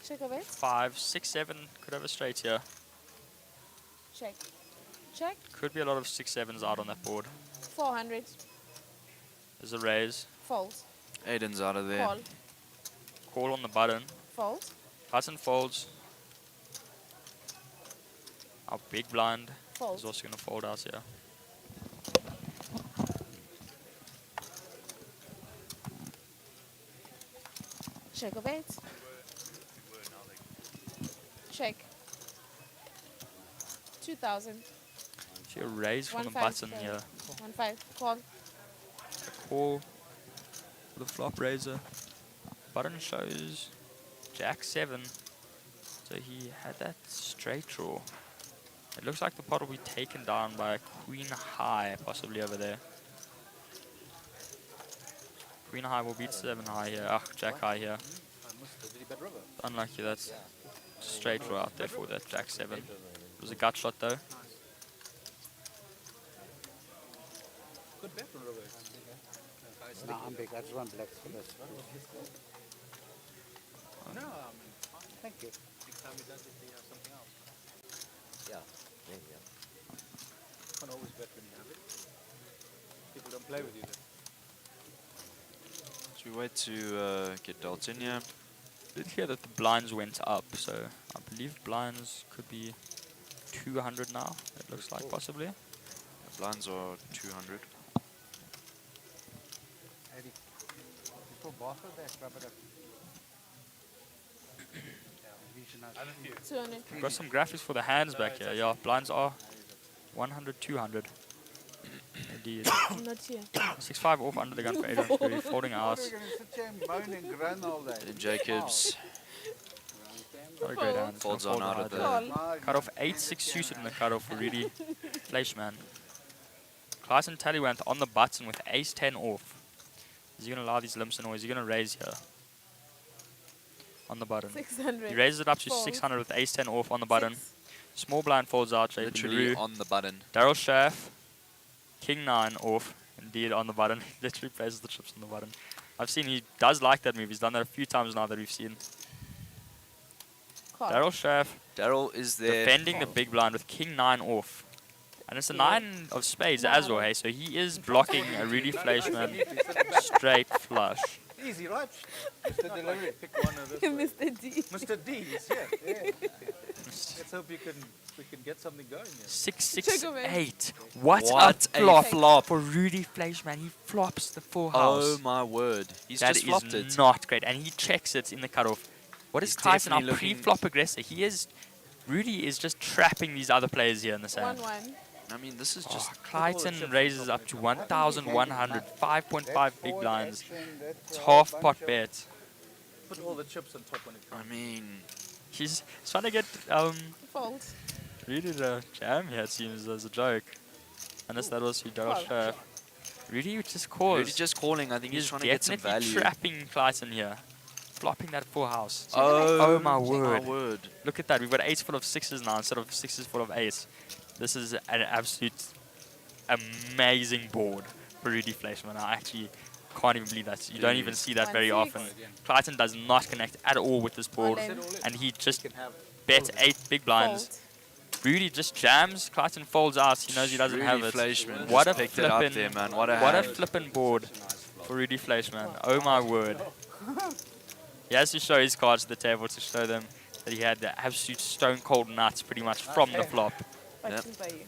Check of 8. 5, 6, 7 could have a straight here. Check. Check. Could be a lot of 6, 7s out on that board. 400. There's a raise. Fold. Aiden's out of there. Call. Call on the button. Fold. Hudson folds. Our big blind Fold. is also going to fold out here. Check of 8. Check. 2000. See a raise from the 1-5 button play. here. 1-5. Call. Call for the flop raiser. Button shows Jack 7. So he had that straight draw. It looks like the pot will be taken down by a queen high, possibly over there. Queen high will beat 7 high here. Ah, Jack high here. Unlucky, that's straight draw out there for that Jack 7. It was a gut shot though. Good bet on Robert. No, I'm big. I just want black for this. No, Thank you. next time he does it, he has something else. Yeah. Can't always bet when you have it. People don't play with you then. So we wait to get dealt in here. Did hear that the blinds went up, so I believe blinds could be 200 now. It looks like possibly. The blinds are 200. 80. Before Bartha, they grab it up. Vision I have a few. 200. Got some graphics for the hands back here. Yeah, blinds are 100, 200. Indeed. Not here. 6-5 off under the gun for Aiden. Really folding out. We're going to sit here and moan and groan all day. Aiden Jacobs Not a great hand. folds Gonna on fold out of hard the. Call. Cut off 8-6 suited in the cut off for really Fleischman. Klassen Tallywant on the button with ace 10 off. Is he going to allow these limps in or is he going to raise here? On the button. 600. He raises it up to Fold. 600 with ace 10 off on the button. 6. Small blind folds out. Jay Literally Pinaroo. on the button. Daryl Schaff. King 9 off. Indeed on the button. Literally places the chips on the button. I've seen he does like that move. He's done that a few times now that we've seen. Call. Daryl Schaff Daryl is there. defending the big blind with King 9 off. And it's a 9 of spades as well, hey? So he is blocking a Rudy Fleischman straight flush. Easy, right? Mr. Delivery. Pick one of this. Mr. D. Mr. D is here. Yeah. Let's hope we can get something going here. 6-6-8. What What a a flop flop. for Rudy Fleischman. He flops the full Oh house. my word. He's That just is flopped it. not great. And he checks it in the cutoff. What is He's Tyson, our definitely looking- pre-flop aggressor? Rudy is just trapping these other players here in the sand. 1-1. I mean, this is Oh, just. Clayton raises up to 1,100, 5.5 big blinds. It's half pot bet. Put all the chips on top when it I comes. mean, He's trying to get Fold. Rudy to jam here, it seems, as a joke. Unless that was Daryl Call. Schaff. Rudy just calls. Rudy just calling. I think he's He's trying to get some definitely value. trapping Clayton here. Flopping that full house. Oh, my word. word. Look at that. We've got ace full of sixes now instead of sixes full of ace. This is an absolute amazing board for Rudy Fleischman. I actually can't even believe that. You don't even see that very 1-6. often. Clayton does not connect at all with this board. All in. And he just Can have bets 8 big blinds. Fold. Rudy just jams. Clayton folds out. He knows he doesn't Rudy have it. Fleischmann What just a picked it up flippin', there, man. What a what a hand. flippin' board for Rudy Fleischmann. Oh my word. He has to show his cards to the table to show them that he had the absolute stone cold nuts pretty much from the flop. But Yep. by you.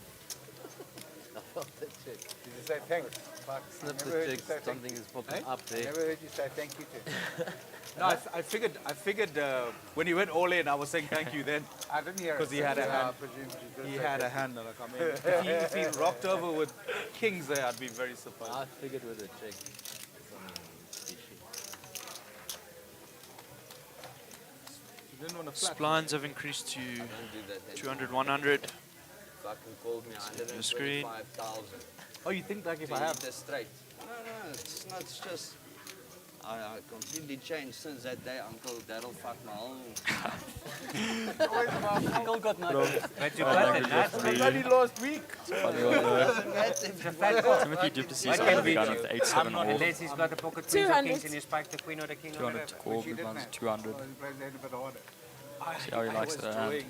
I felt that check. Did you say thanks? Fuck, Snip never the heard you check. say thank Something is popping up I there. never heard you say thank you to. No, I figured when he went all in, I was saying thank you then. I didn't hear it. 'Cause he had a so hand. I presume you did He say had a thank hand. Like, I mean, if he rocked over with kings there, I'd be very surprised. I figured with a check. Some fishy. You didn't want to flat. Splines have increased to Don't do that then. 200, 100. Fucking called me the screen. 125,000. Oh, you think like if To I have hit it straight. No, it's not. It's just I completely changed since that day. Uncle Daryl fucked my whole. Uncle got nothing. But you got it, that's Only last week. Timothy Duplessis on the gun with 8-7 off. Unless he's got a pocket queen or 200. kings and you spike the queen or the king or 200 whatever. to call, big one's 200. Oh, he plays that a bit harder. See how he likes the hand.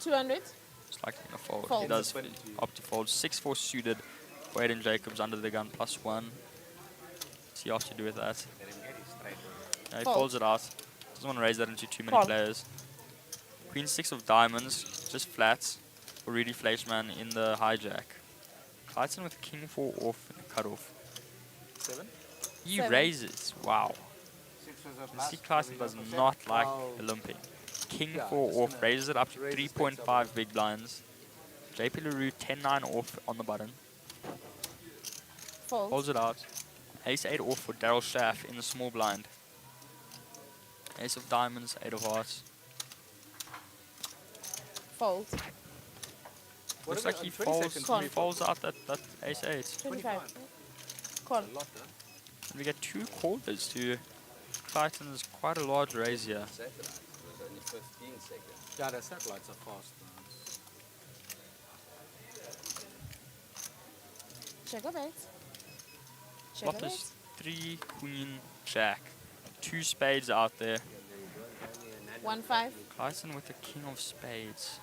200. Just like in a fold. He Fold. does opt to fold. 6-4 suited for Aiden Jacobs under the gun +1. See what to do with that. Let him get his straight. Yeah, he Fold. folds it out. Doesn't want to raise that into too many Call. players. Queen 6 of diamonds, just flats for Rudy Fleischmann in the hijack. Clayton with king 4 off in the cutoff. 7? He 7. raises. Wow. Six was a You plus. see, Clayton does not like the limping. King 4 off, raises it up to 3.5 big blinds. JP LaRue 10-9 off on the button. Fold. Holds it out. Ace 8 off for Daryl Schaff in the small blind. Ace of diamonds, 8 of hearts. Fold. Looks is like it he on 20 folds, seconds? he folds out that ace 8. 25. Call. And we get 2 callers to Clayton's quite a large raise here. Satellite. It was only 15 seconds. Yeah, the satellites are fast. Check a bet. Check a Flop bet. is 3 queen jack. 2 spades out there. 1-5. Clayton with the king of spades.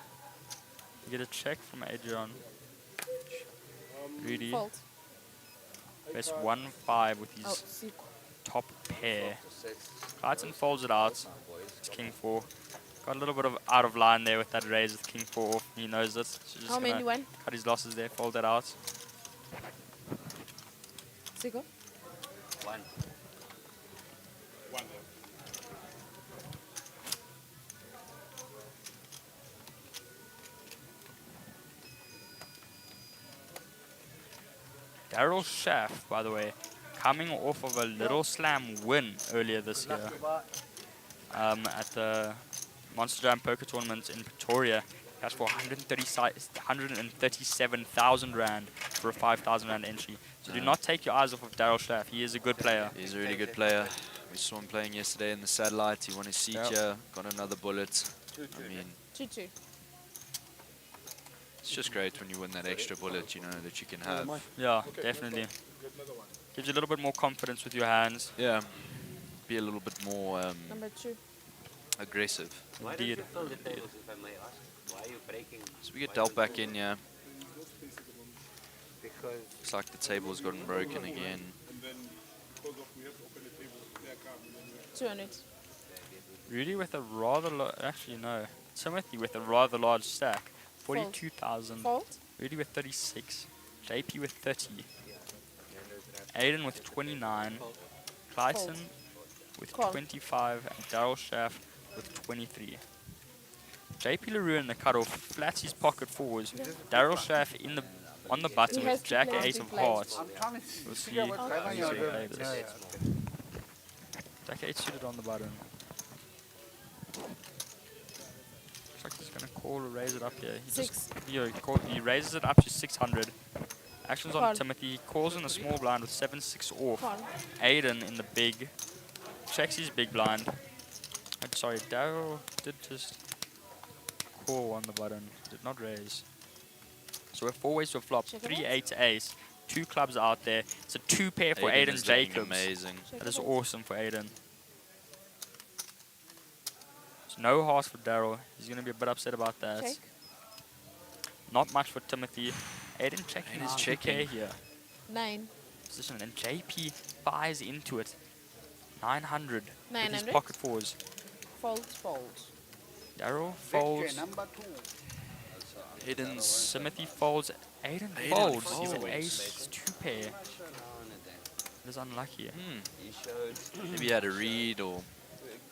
You get a check from Adrian. Rudy. Fold. Best 1-5 with Oh, his see. top pair. The sets. Clayton folds it out. It's king 4. Got a little bit of out of line there with that raise with king 4 off. He knows it. So just How many gonna won? cut his losses there, fold that out. Sigo. 1. Daryl Schaff, by the way, coming off of a little slam win earlier this year at the Monster Jam Poker Tournament in Pretoria. Cash for 137,000 Rand for a 5,000 Rand entry. So do not take your eyes off of Daryl Schaff. He is a good player. He's a really good player. We saw him playing yesterday in the satellite. He won his seat Yep. here, got another bullet. I mean, 2-2. it's just great when you win that extra bullet, you know, that you can have. Yeah, definitely. Gives you a little bit more confidence with your hands. Yeah, be a little bit more Number 2. aggressive. Why don't you Indeed. fill the tables, if I may ask? Why are you breaking? So we get dealt back in, yeah. Because Looks like the table's gotten broken again. 200. Rudy with a rather actually no. Timothy with a rather large stack. 42,000. Fold. Rudy with 36. JP with 30. Aiden with 29. Clayton with Call. 25. And Daryl Schaff with 23. JP LaRue in the cutoff flats his pocket forwards. Daryl Schaff in the on the button He has with to Jack play Ace big of blinds. hearts. I'm trying to We'll see figure out what's how going he's on. gonna play this. Yeah, yeah. Jack 8 suited on the button. Looks like he's gonna call or raise it up here. He Six. he raises it up to 600. Actions on Call. Timothy. He calls in the small blind with 7-6 off. Call. Aiden in the big. Checks his big blind. I'm sorry, Daryl did just call on the button. Did not raise. So we're 4 ways to a flop. Check it 3 out. 8 ace. 2 clubs out there. It's a 2 pair for Aiden is looking Jacobs. amazing. Check That is it out. awesome for Aiden. So no hearts for Daryl. He's going to be a bit upset about that. Check. Not much for Timothy. Aiden checking his Aiden's 2K checking. here. 9. Position, and JP buys into it. 900 with his 900. pocket fours. Fold, fold. Daryl Victory folds. number 2. Aiden's Timothy folds. Aiden Aiden folds. He's an folds. ace 2 pair. It is unlucky. He showed. maybe he had a read or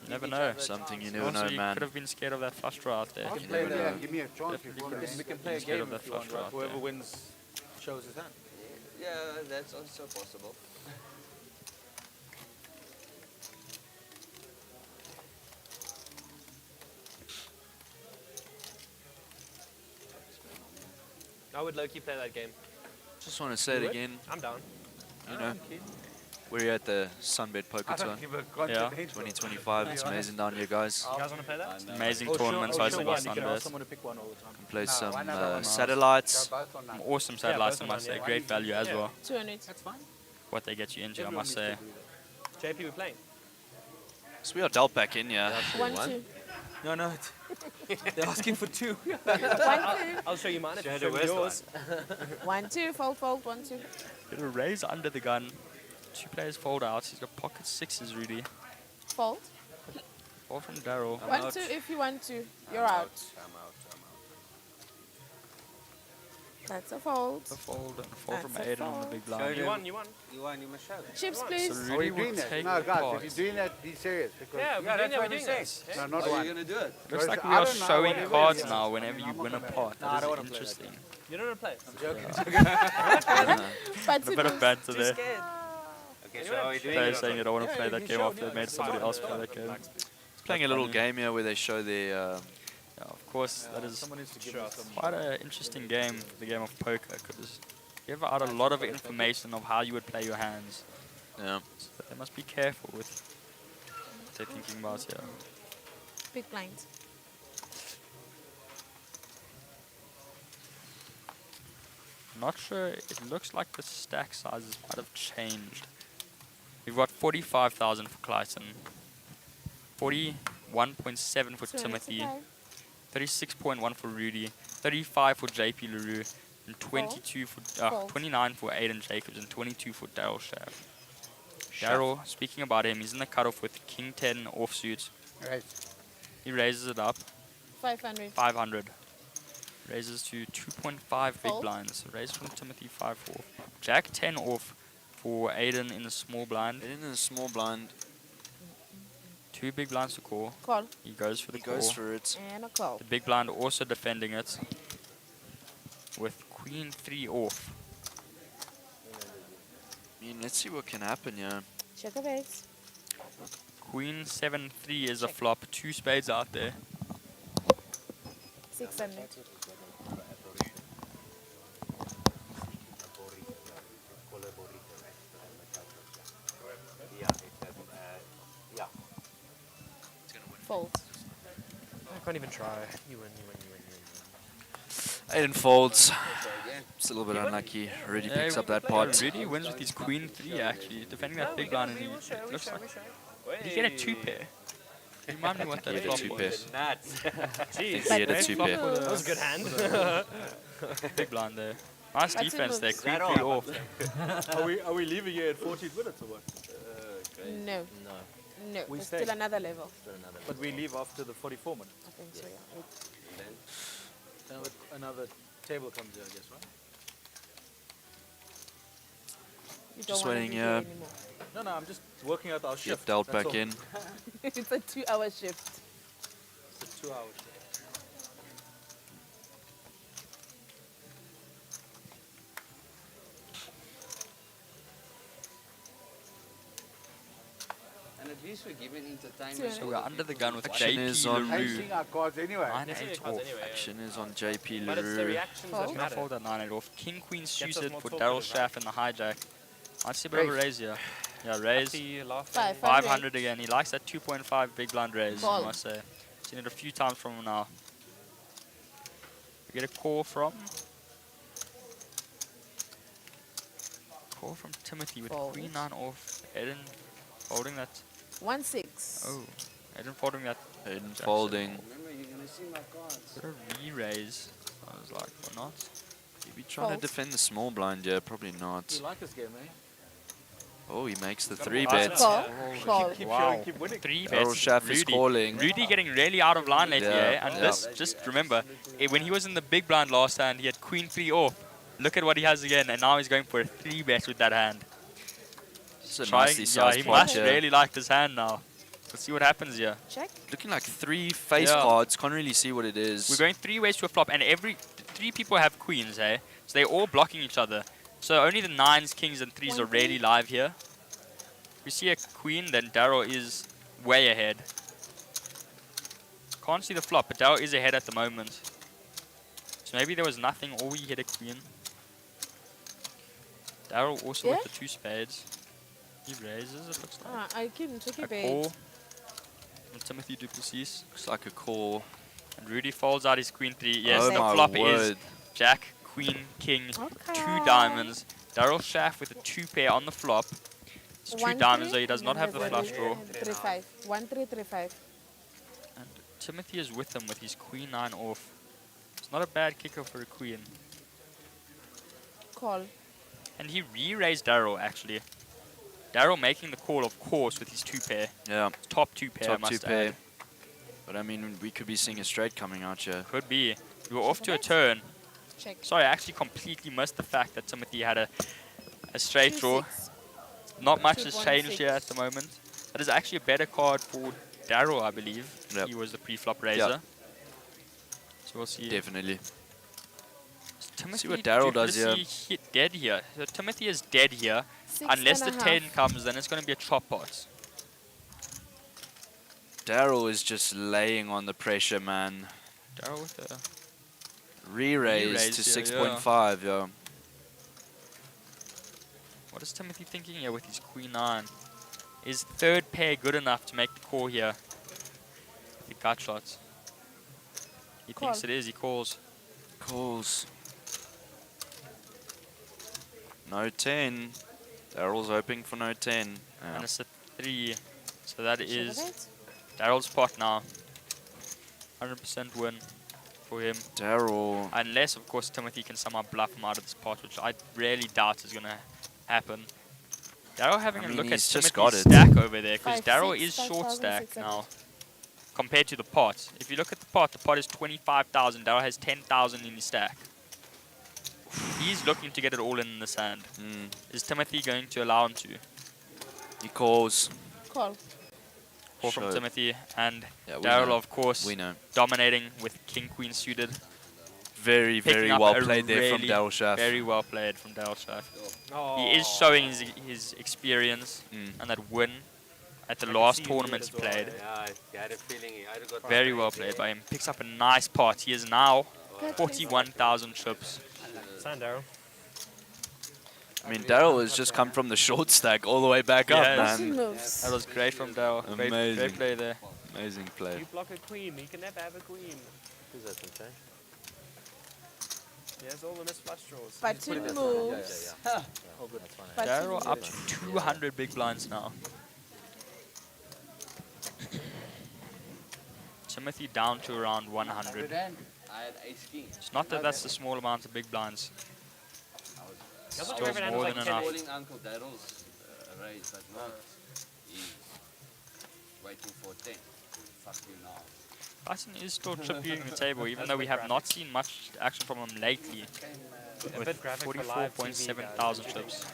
You never know. something. You never Also, know, you man. could have been scared of that flush draw out there. You never know. Give me a chance Definitely before could I have We can play a Instead game of that if you want, flush right? draw Whoever there. wins shows his hand. Yeah, that's also possible. I would low-key play that game. Just want to say it would? again. I'm down. You know, we're here at the Sunbed Poker I Tour don't give a Yeah. continental. 2025. It's amazing down here, guys. You guys want to play that? Amazing Oh, tournaments sure, hosted by one. You can ask Sunbird. someone to pick one all the time. Play No, some why not all? satellites. Go both on none. Awesome satellites, I both of must them, say. yeah. Great value as well. 200. That's fine. What they get you into, I Everyone must needs say. to do that. JP, we're playing. So we are dealt back in, yeah. 1, 2. No, no. They're asking for 2. 1, 2. I'll show you mine if you Show show the me worst yours. 1, 2. Fold, fold. 1, 2. Get a raise under the gun. 2 players fold out. He's got pocket sixes, Rudy. Fold. Fold from Daryl. 1, 2 if you want to. You're out. That's a fold. A fold and a fold from That's a Aiden on the fold. big blind. You won, you won. You won, you must show. Chips, So please. Are Rudy we doing will that? take No, the guys, part. if you're doing that, be serious. Because Yeah, we're Yeah, doing that's that, we're what doing he that. says. Yeah. no, not How are one. you going to do it? Looks like I we are don't know, showing whatever cards it is. now whenever you I'm not win a gonna- pot. Nah, I That don't is wanna play that interesting. You don't want to play? I'm joking. But A bit of banter Too there. scared. Okay, so how are you doing Players it? saying they don't want to Yeah, play you that can game show, after they yeah, made it's somebody fine. else play that game. Playing a little funny. game here where they show their Yeah, of course, that is Someone needs to give me some. quite an interesting game, the game of poker, because you give out a lot of information of how you would play your hands. yeah. So they must be careful with what they're thinking about here. big blind. Not sure, it looks like the stack sizes might have changed. We've got 45,000 for Clayton, 41.7 for Timothy, 36.1 for Rudy, 35 for JP LaRue, and 22 for Fold. 29 for Aiden Jacobs, and 22 for Daryl Schaff. Daryl, speaking about him, he's in the cutoff with King 10 offsuit. Right. He raises it up, 500. 500. Raises to 2.5 big Fold. blinds. Raise from Timothy 5-4. Jack 10 off for Aiden in the small blind. In a small blind, 2 big blinds to call. Call. He goes for the he call. goes for it. And a call. The big blind also defending it with Queen 3 off. I mean, let's see what can happen here. Check a base. Queen 7-3 is a Check. flop. 2 spades out there. 600. Fold. I can't even try. You win, you win, you win, you win. Aiden folds. It's a little bit unlucky. Already Yeah, picks he up that won. pot. Rudy wins with his Queen 3 actually. Defending that big blind and he it looks like. Did he get a 2 pair? Remind me what that He had a flop 2 was. pair. Jeez, He had a Red 2 flop pair. with that was a good hand. Big blind there. Nice That's defense it, there. moves. Queen That 3 all? off. Are we leaving here at 14 minutes or what? No. No. We There's stay. still another level. But we leave after the 44 minutes. I think so, yeah. Another table comes here, I guess, right? You Just don't wanna waiting, be yeah. there anymore. No, I'm just working out our shift. Get dealt that's back all. in. It's a 2-hour shift. It's a 2 hour shift. And at least we're giving entertainment. So So we're under the gun with Action JP is on I ain't LaRue. seeing our cards anyway. 9-8 Cards off. anyway, Action is on JP But it's the LaRue. reactions Fold. that Gonna matter. fold that 9-8 off. King Queen us suited more for talk Daryl with Schaff in the hijack. Might see a bit of a raise here. Yeah, raise. Happy, laughing. 500 again. He likes that 2.5 big blind raise, I Call. must say. Seen it a few times from him now. We get a call from Timothy with Fold. Queen 9 off. Aiden folding that. 1-6. Oh, Aiden folding that Hayden folding. Remember, you're gonna see my cards. Got a re-raise. I was like, or not? He'd be trying to Fold. defend the small blind, yeah, probably not. You like this game, eh? Oh, he makes the got a 3 lot of bet. Call. Call. Keep Wow. showing, keep winning. 3 Daryl bets. Schaff is Rudy. calling. Rudy getting really out of line lately, Yeah, eh? And yeah. this, just remember, when he was in the big blind last hand, he had queen 3 off. Look at what he has again, and now he's going for a 3 bet with that hand. It's a Trying, nicely yeah, sized he pot, must yeah. really like this hand now. Let's see what happens here. Check. Looking like 3 face Yeah. cards. Can't really see what it is. We're going 3 ways to a flop, and every 3 people have queens, eh? So they're all blocking each other. So only the 9s, kings, and 3s are really live here. If we see a queen, then Daryl is way ahead. Can't see the flop, but Daryl is ahead at the moment. So maybe there was nothing, or we hit a queen. Daryl also Yeah? with the 2 spades. He raises, it looks like. I can check A your bait. call from Timothy Duplessis. Looks like a call. And Rudy folds out his queen 3. Yes, oh the my flop is word. Jack, Queen, King, Okay. 2 diamonds. Daryl Schaff with a 2 pair on the flop. It's 2 1, diamonds, 3, though he does and not then have the there's flush a draw. 3, 5. 1, 3, 3, 5. And Timothy is with him with his Queen 9 off. It's not a bad kicker for a Queen. Call. And he re-raised Daryl, actually. Daryl making the call, of course, with his 2 pair. Yeah, Top 2 pair, I top 2 must pair. add. But I mean, we could be seeing a straight coming out here. Could be. We were off to a turn. Check. Sorry, I actually completely missed the fact that Timothy had a straight 2, draw. 6. Not much has 2.6. changed here at the moment. That is actually a better card for Daryl, I believe. Yep. He was the pre-flop raiser. So we'll see. Definitely. Timothy what Daryl does here. Duplessis hit dead here. So Timothy is dead here. 6 Unless and the a 10 half. comes, then it's going to be a chop pot. Daryl is just laying on the pressure, man. Daryl with a... Re-raise to Re-raise, yeah, 6.5, yeah. What is Timothy thinking here with his Queen 9? Is 3rd pair good enough to make the call here? The gut shot. He Call. thinks it is, he calls. Calls. No 10. Daryl's hoping for no 10. And Yeah. it's a 3. So that Check your is bait. Daryl's pot now. 100% win for him. Daryl. Unless, of course, Timothy can somehow bluff him out of this pot, which I really doubt is going to happen. Daryl having I a mean, look at he's just Timothy's got it. stack over there, because 5, Daryl 6, is short 5,000, stack 600. now compared to the pot. If you look at the pot is 25,000. Daryl has 10,000 in his stack. He's looking to get it all in this hand. Mm, Is Timothy going to allow him to? he calls. Call. Call from Sure. Timothy, and Yeah, we Daryl, know. of course, We know. dominating with King Queen suited. Very, Picking very up well a played there from really Daryl Schaff. Very well played from Daryl Schaff. Oh. He is showing his experience Mm. and that win at the I can last see you knew it tournament he as well. played. Yeah, I had a feeling he either got Very well played by him. Picks up a nice pot. He is now Good 41,000 chips. Sign Daryl. I mean, Daryl has just come from the short stack all the way back up, Yes. Awesome man. moves. That was great from Daryl. Great Amazing. play there. Amazing play. You block a queen, you can never have a queen. Who's that from Tay? He has all the missed flush draws. Button moves. Oh, good. That's fine. Button Daryl up moves. to 200 big blinds now. Timothy down to around 100. I had ace king. It's not that that's the small amount of big blinds. That's what Still your favorite hand more was than like enough. 10. Calling Uncle Daryl's raise, but not. He's waiting for 10. Fuck you now. Button is still chipping the table, even though we have not seen much action from him lately. A With bit graphic for live TV, 44.7 guys. thousand chips.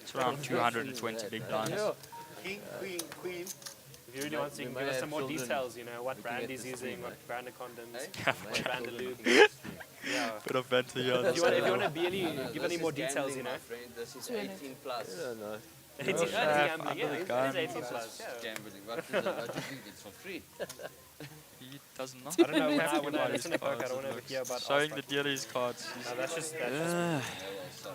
It's around 220 big blinds. King, queen, queen. If you really want to, you can give us some more details, you know, what brand he's using, what brand of condoms, what brand of lube. Yeah. Bit of banter here. If you want to be give any more details, you know. My friend, this is 200. 18 plus. 18, it's gambling, yeah. the It gun. is 18 plus. Yeah. Gambling. What do you think? It's for free. He does not. I don't know, when I about listen his to poker, I cards, don't it want to looks. hear about Showing the Oscar. dealer's cards. No, that's just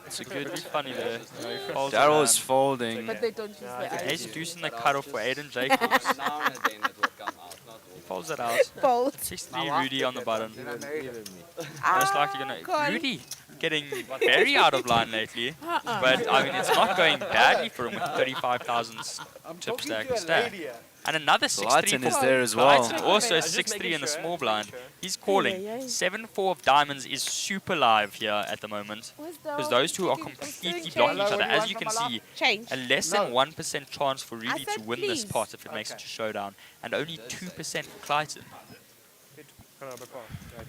It's a Could good. be funny there. You know, he folds Daryl it is down. folding. But they don't use Nah, the I eyes. Ace deuce in the cutoff for Aiden Jacobs. Now and then it will come out. Not all. Folds it out. Fold. 63 Rudy on the button. Then I married him. Most likely gonna. Call. Rudy getting very out of line lately. But I mean, it's not going badly for him with 35,000 chip stack. And another 6-3 Lighton is for there as well. Lighton, also I was just 6-3 making in the sure, small making blind. sure. He's calling. Ay, ay, ay. 7-4 of diamonds is super live here at the moment. Because those two are completely blocking each other. As you can see, Change. a less than 1% chance for Rudy to said win this please. pot if it makes it to showdown. And only 2% for Clayton.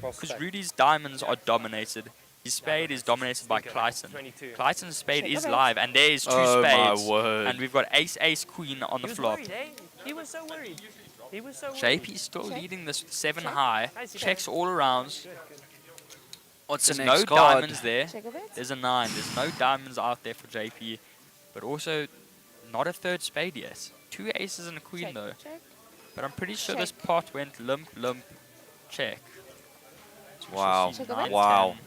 Because Rudy's diamonds are dominated. His spade is dominated by Clayton. 22. Clayton's spade Check is it. live, and there is two Oh my spades. word. And we've got ace, ace, queen on He the was flop. worried, eh? He was so worried. He was so worried. JP's still Check. leading this with 7 Check. high. Nice, he Checks all around. What's There's the no next card? diamonds there. Check of it. There's a 9. There's no diamonds out there for JP. But also, not a third spade yet. 2 aces and a queen Check, though. check. But I'm pretty sure Check. this pot went limp, limp, check. So we shall Wow. see Check of 9, it. Wow. 10.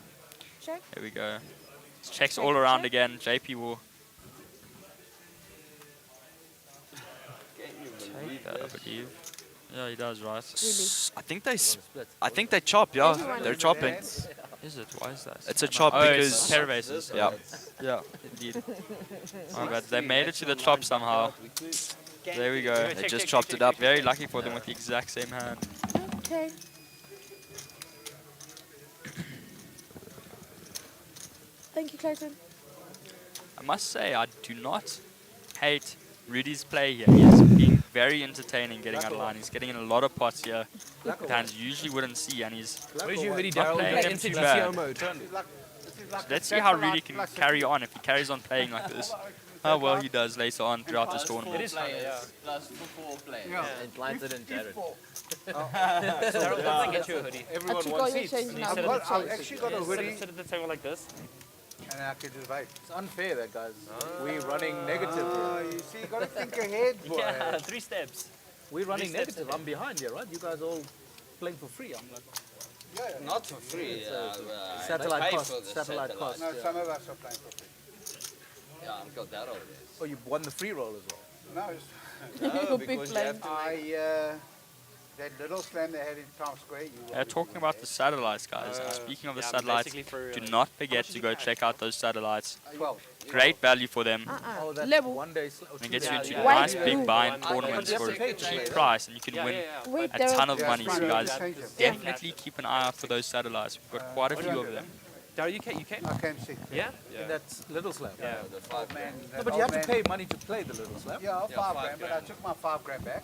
Check. There we go. Checks Check, all around check. again. JP will take that, I believe. Yeah, he does, right? I think I think they chop, yeah. Everyone They're is chopping. Is it? Why is that? It's a chop Oh, because it's pair of aces. yeah. Yeah, indeed. Oh, but they made it to the chop somehow. There we go. They just chopped it up. Very lucky for them with the exact same hand. Okay. Thank you, Clayton. I must say, I do not hate Rudy's play here. He is being very entertaining getting out of line. He's getting in a lot of pots here with hands you usually wouldn't see, and he's Where's your hoodie, not Daryl? playing Get them into too GCO bad. mode. So let's see how Rudy can carry on if he carries on playing like this. How well he does later on throughout this tournament. It is funny, yeah. Plus four players. And Blindside and Jared. Daryl, don't get you a hoodie. Everyone Actually, got wants your seats. change now. I've got- I've actually got a Sit hoodie at- sit at the table like this. and I can just wait. It's unfair that, guys. We're running negative Oh, here. you see, you got to think ahead, boy. Yeah, 3 steps. We're running steps negative. I'm behind here, right? You guys all playing for free. I'm like, Not for free. satellite I pay cost, for the satellite cost. No, some of us are playing for free. Yeah, Uncle Daryl is. Oh, you won the free roll as well. No, No, Big because you blind. have to that little slam they had in Times Square. Talking about the satellites, guys. And speaking of the yeah, satellites, basically for, do not forget to go check out those satellites. 12. Great value for them. Oh, that Level. 1 day. And gets you Yeah, into yeah. nice White, big blue. buying One- tournaments you have for to pay a to cheap play. price, and you can Yeah, win yeah, yeah. Wait, a Daryl. ton of Yeah, money. So fine. guys, Change them. definitely keep an eye out for those satellites. We've got quite a few of them. Daryl, you came? I came sick. Yeah? In that little slab. Yeah. The 5 Man, No, that but you have old to man- pay money to play the little slab. Yeah, Yeah, 5 5 grand, but I grand. took my 5 grand back.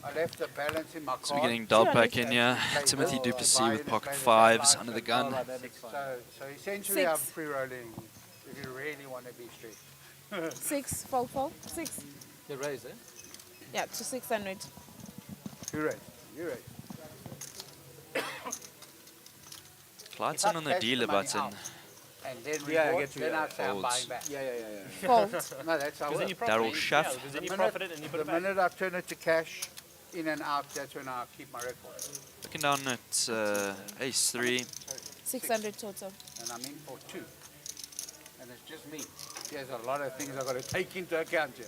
I left the balance in my car. So we're getting Dub back in here. Timothy Duplessis with pocket fives under the gun. So essentially, I'm 6. free rolling if you really want to be strict. 6, fold. 6. You raise, eh? Yeah, to 600. You right. You right. Clydeson on the cash the dealer money button. out. And then Yeah, I report, get you, then yeah. I say I'm Folds. buying back. Yeah. Fold. No, that's how it Because then works. you profit. Daryl Schaff. Yeah, because then you The profit it and you put the it back. minute I turn it to cash, in and out, that's when I keep my record. Looking down at ace 3. 600 total. And I'm in for 2. And it's just me. There's a lot of things I've got to take into account here.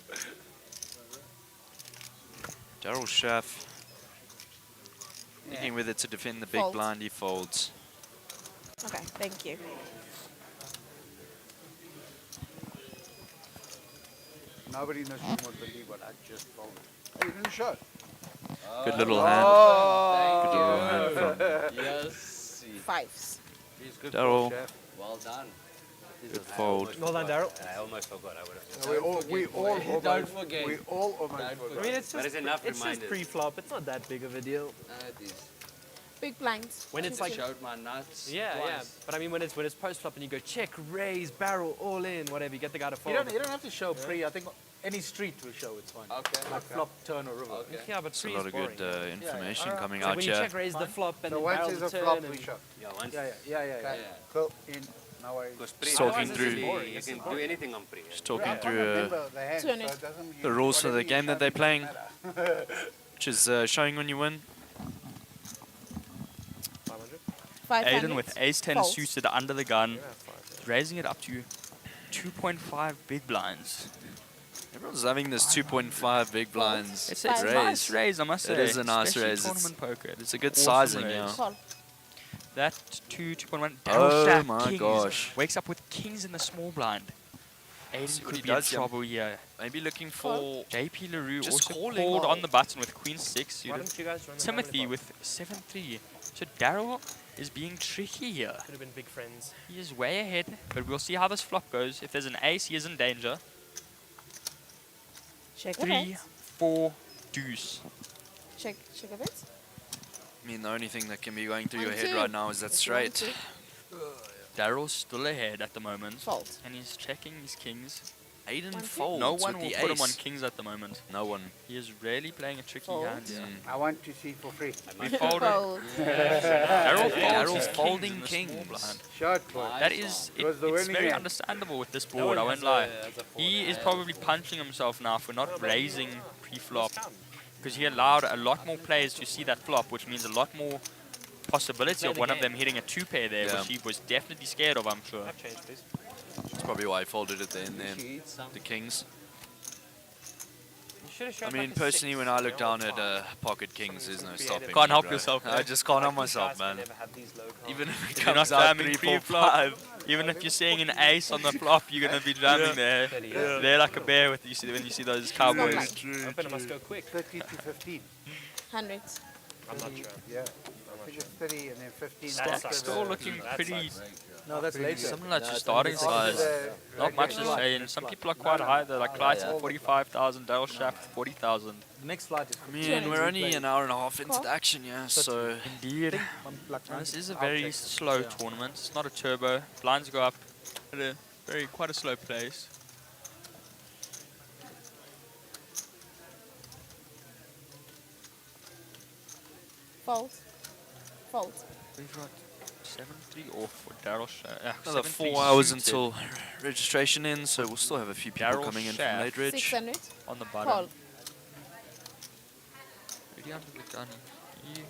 Daryl Schaff thinking whether to defend the big Fold. blind. He folds. Okay, thank you. Nobody in this room would believe what I just folded. Oh, you didn't show. Good little hand. Oh, Good little hand from Yes. 5s. he's good. Daryl. Chef. Well done. Good fold. Well done, Daryl. I almost forgot. I would have. We all almost, Don't forget. we all almost Don't forgot. I mean, it's But just, it's enough it's just reminders. pre-flop. It's not that big of a deal. No, it is. Big blinds. When it's Just like, showed my nuts. yeah. twice. But I mean, when it's post-flop and you go check, raise, barrel, all in, whatever, you get the guy to You fold. don't have to show pre. I think any street will show it's fine. Okay. Like flop, turn, or river. Okay. Yeah, but There's a pre lot is of boring. good information coming So out when you here. check, raise the flop and So then once barrel there's the a turn flop, and we show. Yeah, once. Yeah. Yeah. Cool, in, no worries. Because pre, Just talking otherwise through- it's really- you can do anything on pre. Just talking I through remember the hand, so 200. it doesn't the rules for whatever the you game show that they're me doesn't playing. matter. which is showing when you win. 500. Aiden with ace 10 Fold. suited under the gun, raising it up to 2.5 big blinds. Everyone's loving this 2.5 big blinds. It's a Five. nice raise, I must say. It is a nice especially raise. Tournament poker. It's a good awesome sizing, raise. yeah. Call. That 2.1. Daryl Oh Shack, my kings. gosh. Wakes up with kings in the small blind. See Aiden what he could be in does here. trouble here. Maybe looking for JP LaRue Just also calling. called on the button with Queen 6 Why suited. don't you guys join the Timothy family with 7-3. So Daryl is being tricky here. Could have been big friends. He is way ahead, but we'll see how this flop goes. If there's an ace, he is in danger. Check a 3, bit. 4, deuce. Check a bit. I mean, the only thing that can be going through your One, head two. right now is that It's straight. 1, 2. Daryl's still ahead at the moment. Fold. And he's checking his kings. Aiden 1, 2. folds No one with will the put him on ace. kings at the moment. No one. He is really playing a tricky Fold. hand here. I want to see for free. We folded. Fold. Daryl's folding folding kings. kings. In the small blind. Short boy. That is, It was the it's winning very hand. understandable with this No board, one I won't has lie. a fold He is hand. probably punching himself now for not raising pre-flop. Come. Because he allowed a lot more players to see that flop, which means a lot more possibility Play of the one of game. them hitting a 2-pair there, Yeah. which he was definitely scared of, I'm sure. Have change, please. That's probably why I folded it then. The kings. You should have I showed mean, like a personally, 6, when I look you know, down at time. pocket kings, there's no stopping. Can't me, help bro. yourself, I man. just can't help Like these myself, guys man. can never have these low cards. Even if it If you're comes not out jamming 3, 4, pre-flop, 5. even if you're seeing an ace on the flop, you're going to be jamming there. 30, They're like a bear with you see, when you see those cowboys. like- Open, it must go quick. 30 to 15. 100. I'm not sure. Yeah. I think it's 30 and then 15. That after sucks. Still the- looking That pretty sucks. No, that's later. similar to starting after size. the Not much to graduation. say, and some people are quite high. They're like Clyde's at 45,000, Daryl Shaft 40,000. Next flight is I mean, we're only an hour and a half into Call. the action, yeah, so... Indeed. like Now, this is a I'll very take it. slow Yeah. tournament. It's not a turbo. Blinds go up at a quite a slow pace. Fold. Fold. We've got 7-3 off for Daryl Shaft. Another 4 hours until registration ends, so we'll still have a few people Daryl coming in from Shaft. late reg. 600. on the Call. bottom. Really under the gun. He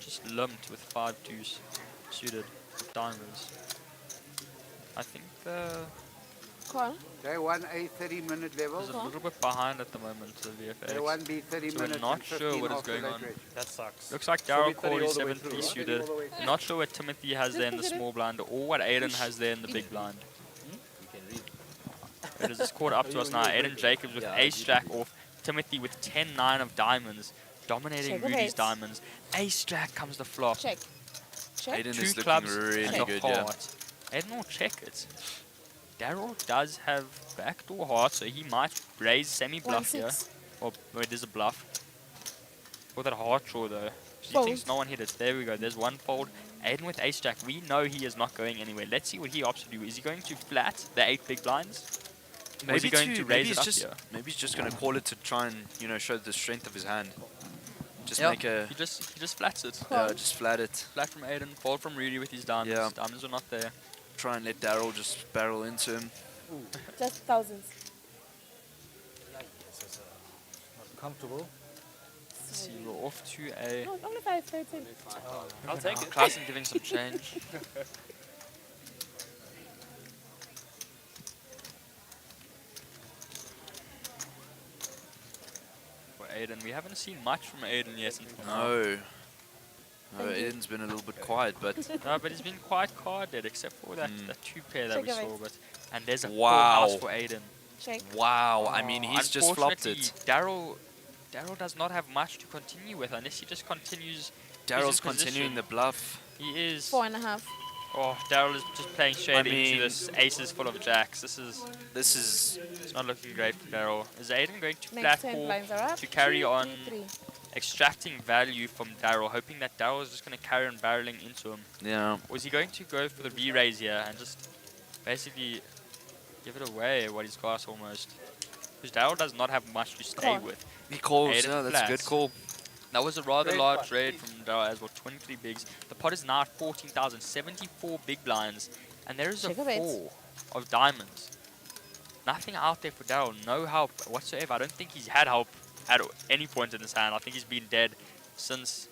just lumped with 5 deuce suited with diamonds. I think the Call. They won a 30-minute level. is a little bit behind at the moment, the They won VFX. B 30 So we're minutes. not and sure 15 what is after going late on. reg. That sucks. Looks like So Daryl we 30 called his all the way 7-3 through, right? suited. All the way Not sure what Timothy has there in the Just small blind or what Aiden has there in the big blind. You can read. It is just caught up to us now. Aiden Jacobs with ace jack off. Timothy with 10-9 of diamonds. Dominating Check of Rudy's eights. diamonds. Ace jack comes the flop. Check. Check. Aiden Two is looking clubs really and a good, yeah. heart. Aiden will check it. Daryl does have backdoor heart, so he might raise semi-bluff here. 1-6. Or it is a bluff. For that heart draw though. He Fold. thinks no one hit it. There we go. There's one fold. Aiden with ace jack. We know he is not going anywhere. Let's see what he opts to do. Is he going to flat the 8 big blinds? Or is he going to raise it up here? Maybe he's just going to call it to try and, you know, show the strength of his hand. Just Yeah, make a... he just flats it. Yeah, just flat it. Flat from Aiden, fold from Rudy with his diamonds. Yeah. Diamonds are not there. Try and let Daryl just barrel into him. Just thousands. Comfortable. Let's see, we're off to a No, only 5, 13. I'll take it. Classen giving some change. For Aiden, we haven't seen much from Aiden yet. Until now. No. No, Aiden's been a little bit quiet, but... No, but he's been quite carded, except for that, that 2-pair that Check we it saw. out. But and there's a full Wow. house for Aiden. Check. Wow, I mean, he's just flopped Unfortunately, it. Daryl does not have much to continue with unless he just continues. Daryl's position. continuing the bluff. He is. 4.5. Oh, Daryl is just playing shady mean- into this aces full of jacks. This is This is... it's not looking great for Daryl. Is Aiden going to flat Next 10 call, blinds are up. to carry 2, on 3. extracting value from Daryl, hoping that Daryl is just going to carry on barreling into him? Yeah. Or is he going to go for the re-raise here and just basically give it away what he's got almost? Because Daryl does not have much to stay Call. with. He calls, Aiden yeah, that's a good flats. call. That was a rather Great large pot. raid from Daryl as well, 23 bigs. The pot is now at 14,000, 74 big blinds, and there is a Check a bit. 4 of diamonds. Nothing out there for Daryl, no help whatsoever. I don't think he's had help at any point in his hand. I think he's been dead since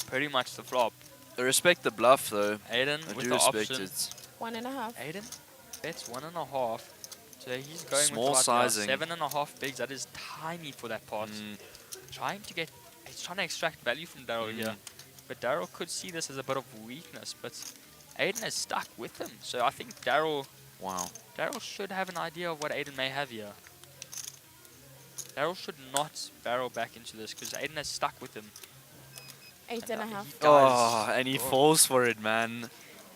pretty much the flop. I respect the bluff, though. Aiden I with do the respect option. it. 1.5. Aiden bets 1.5. So he's going Small with sizing. 7.5 bigs. That is tiny for that pot. Mm, He's trying to extract value from Daryl here. But Daryl could see this as a bit of weakness, but Aiden is stuck with him. So I think Daryl Wow. should have an idea of what Aiden may have here. Daryl should not barrel back into this because Aiden is stuck with him. 8.5. Oh, and he falls for it, man.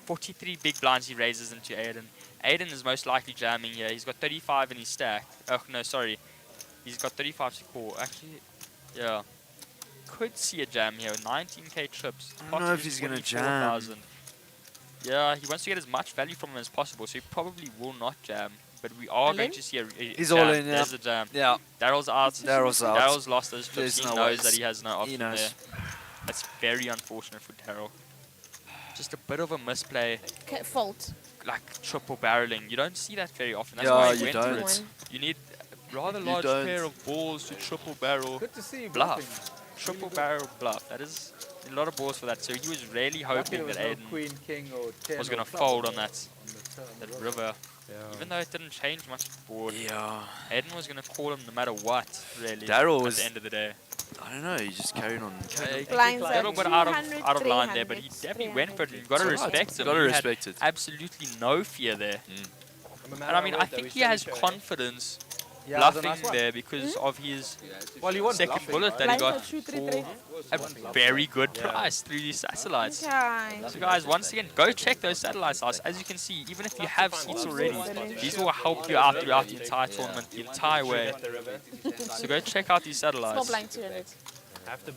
43 big blinds he raises into Aiden. Aiden is most likely jamming here. He's got 35 in his stack. Oh, no, sorry. He's got 35 to call. Actually, yeah. Could see a jam here. 19k chips. I don't know if he's going to jam. 44,000. Yeah, he wants to get as much value from him as possible, so he probably will not jam. But we are going to see a He's jam. all in, yeah. There's a jam. Yeah. Daryl's out. Daryl's out. Daryl's lost those chips. There's He no knows ways. that he has no He option there. knows. That's very unfortunate for Daryl. Just a bit of a misplay, Fault. like triple barreling. You don't see that very often. That's Yeah, why he you went for don't. it. You need a rather You large don't. pair of balls to triple barrel Good to see you bluffing. bluff. Triple barrel bluff. That is a lot of balls for that. So he was really Lucky hoping there was that no Aiden queen, king, or 10 was or going to club fold on on that the river. Yeah. Even though it didn't change much of the board. Yeah. Aiden was going to call him no matter what, really. Daryl at was- the end of the day. I don't know. He just carried on. Blinds A at little bit out 200, of line there, but he 300, definitely went for it. You've got to 300. respect him. Got to He had respect it. absolutely no fear there. I'm a man And I of mean, my I word, though, think he's he has steady showing. confidence Yeah, it was a bluffing nice one. there because of his Well, he wasn't second bluffing, bullet right? that he Blinds got at 233. for a very good price through these satellites. Okay. So guys, once again, go check those satellite sites. As you can see, even if you have seats already, these will help you out throughout the entire tournament, the entire way. The river. So go check out these Small satellites. blind 200. You have to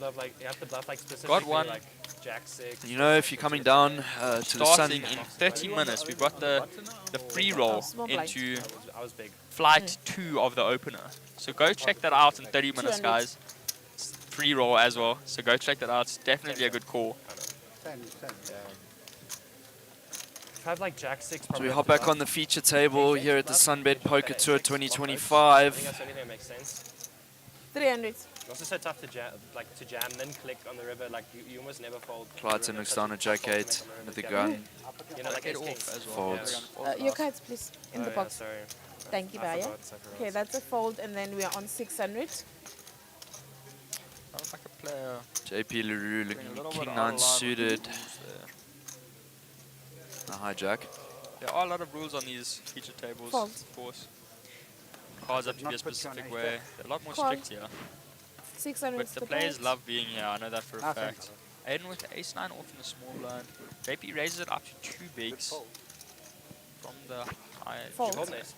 bluff like specifically one. like Jack 6. You know, if you're coming down to the sun, Starting in 30 minutes, we've got the free roll Small blind. into I was big. flight 2 of the opener. So go check that out in 30 minutes, 200. guys. It's free roll as well, so go check that out. It's definitely a good call. Same. If I have like Jack 6, so probably we have hop to back bluff. on the feature table here at the Sunbet Poker Tour I think 2025. that's the only thing that makes sense. 300. It's also so tough to jam, then click on the river. Like you almost never fold. Clayton looks down at Jack 8 with the gun. You know, like It ace king. off as well. Folds. Your cards, please, in the yeah, box. sorry. Thank you, I Baya. forgot. Okay, that's a fold, and then we are on 600. Sounds like a player JP LaRue doing a looking little bit king out of 9 line with the suited. rules there. A hijack. There are a lot of rules on these feature tables, Fold. of course. Cards have to be a Not put you on specific ace way. They're a lot more Call. strict here. 600 But is the the players bet. love being here, I know that for a Nothing. fact. Aiden with the ace 9 off in the small blind. JP raises it up to 2 bigs from the high. Fold. Fold ace.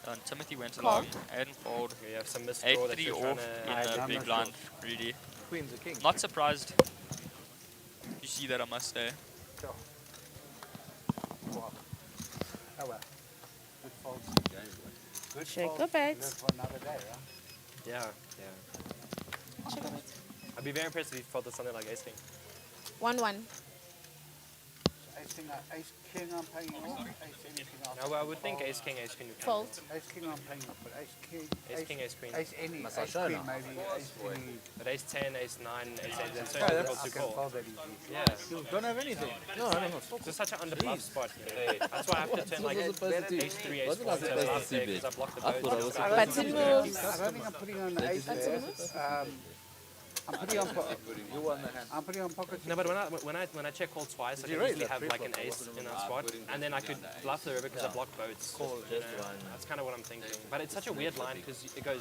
And Timothy went Call. along. Aiden fold. You have some missed draw that 8-3 you're off trying to in the I'm big not blind, really. Queen's a king. Not surprised. You see that, I must say. Oh well. Good folds. Good Check folds. the bets. Live for another day, right? Yeah. Check the bet. I'd be very impressed if you folded something like ace king. 1-1. Ace king I'm paying off. Ace anything else. No, well, I would think ace king would Fold. Ace king I'm paying off, but ace king. Ace queen. Ace any. Ace queen maybe. Ace any. But ace 10, ace 9, ace 8, that's so Yeah, difficult I to can call. fold that easy. Yeah. You don't have anything. No, no, no. It's just such an underbluff spot. That's why I have to turn like ace 3, ace 4 to bluff there because I block the boats. Button moves. I don't think I'm putting on ace there. I'm putting on I'm putting on pocket. No, but when I check call twice, I can easily have like an ace in that spot, and then I could bluff the river because I block boats. You know, that's kind of what I'm thinking. But it's such a weird line because it goes